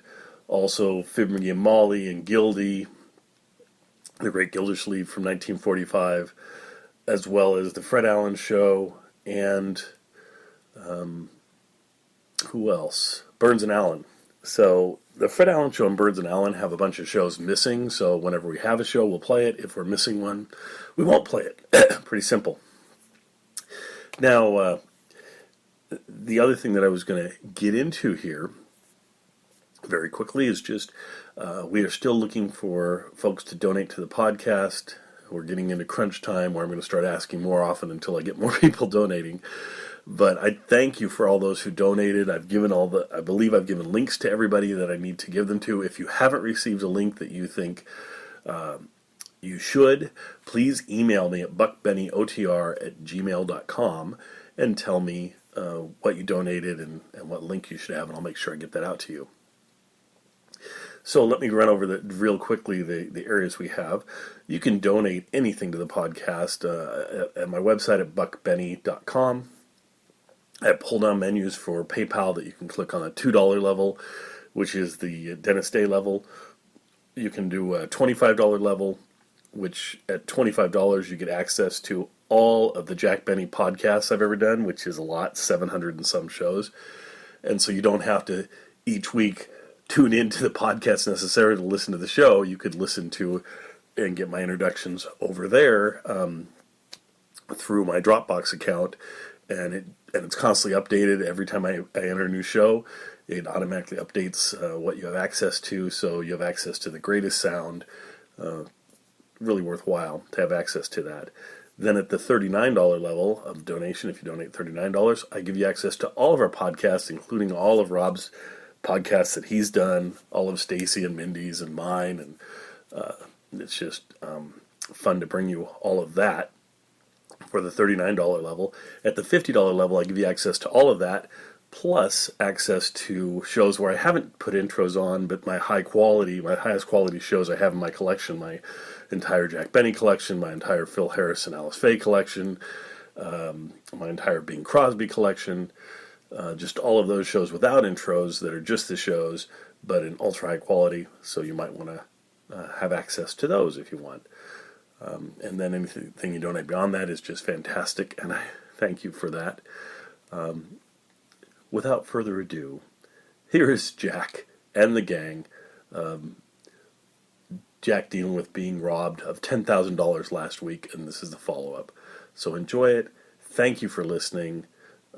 also Fib McGee and Molly and Gildy, the Great Gildersleeve from 1945, as well as the Fred Allen Show, and who else? Burns and Allen. So the Fred Allen Show and Burns and Allen have a bunch of shows missing, so whenever we have a show, we'll play it. If we're missing one, we won't play it. Pretty simple. Now, the other thing that I was going to get into here very quickly is just we are still looking for folks to donate to the podcast. We're getting into crunch time where I'm going to start asking more often until I get more people donating. But I thank you for all those who donated. I believe I've given links to everybody that I need to give them to. If you haven't received a link that you think you should, please email me at buckbennyotr@gmail.com and tell me what you donated and what link you should have, and I'll make sure I get that out to you. So let me run over real quickly the areas we have. You can donate anything to the podcast at my website at buckbenny.com. I have pull-down menus for PayPal that you can click on a $2 level, which is the Dennis Day level. You can do a $25 level, which at $25 you get access to all of the Jack Benny podcasts I've ever done, which is a lot, 700 and some shows. And so you don't have to each week tune into the podcast necessarily to listen to the show. You could listen to and get my introductions over there through my Dropbox account, and it's constantly updated every time I enter a new show. It automatically updates what you have access to, so you have access to the greatest sound. Really worthwhile to have access to that. Then at the $39 level of donation, if you donate $39, I give you access to all of our podcasts, including all of Rob's podcasts that he's done, all of Stacy and Mindy's and mine, and it's just fun to bring you all of that for the $39 level. At the $50 level, I give you access to all of that, plus access to shows where I haven't put intros on, but my highest quality shows I have in my collection, my entire Jack Benny collection, my entire Phil Harris and Alice Faye collection, my entire Bing Crosby collection, just all of those shows without intros that are just the shows, but in ultra high quality, so you might want to have access to those if you want. And then anything you donate beyond that is just fantastic, and I thank you for that. Without further ado, here is Jack and the gang. Jack dealing with being robbed of $10,000 last week, and this is the follow-up. So enjoy it. Thank you for listening.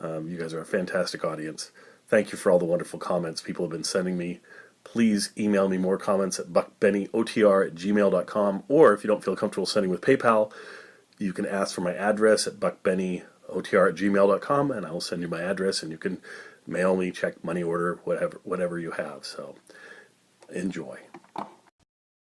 You guys are a fantastic audience. Thank you for all the wonderful comments people have been sending me. Please email me more comments at buckbennyotr@gmail.com, or if you don't feel comfortable sending with PayPal, you can ask for my address at buckbennyotr@gmail.com, and I will send you my address, and you can mail me, check, money order, whatever you have. So enjoy.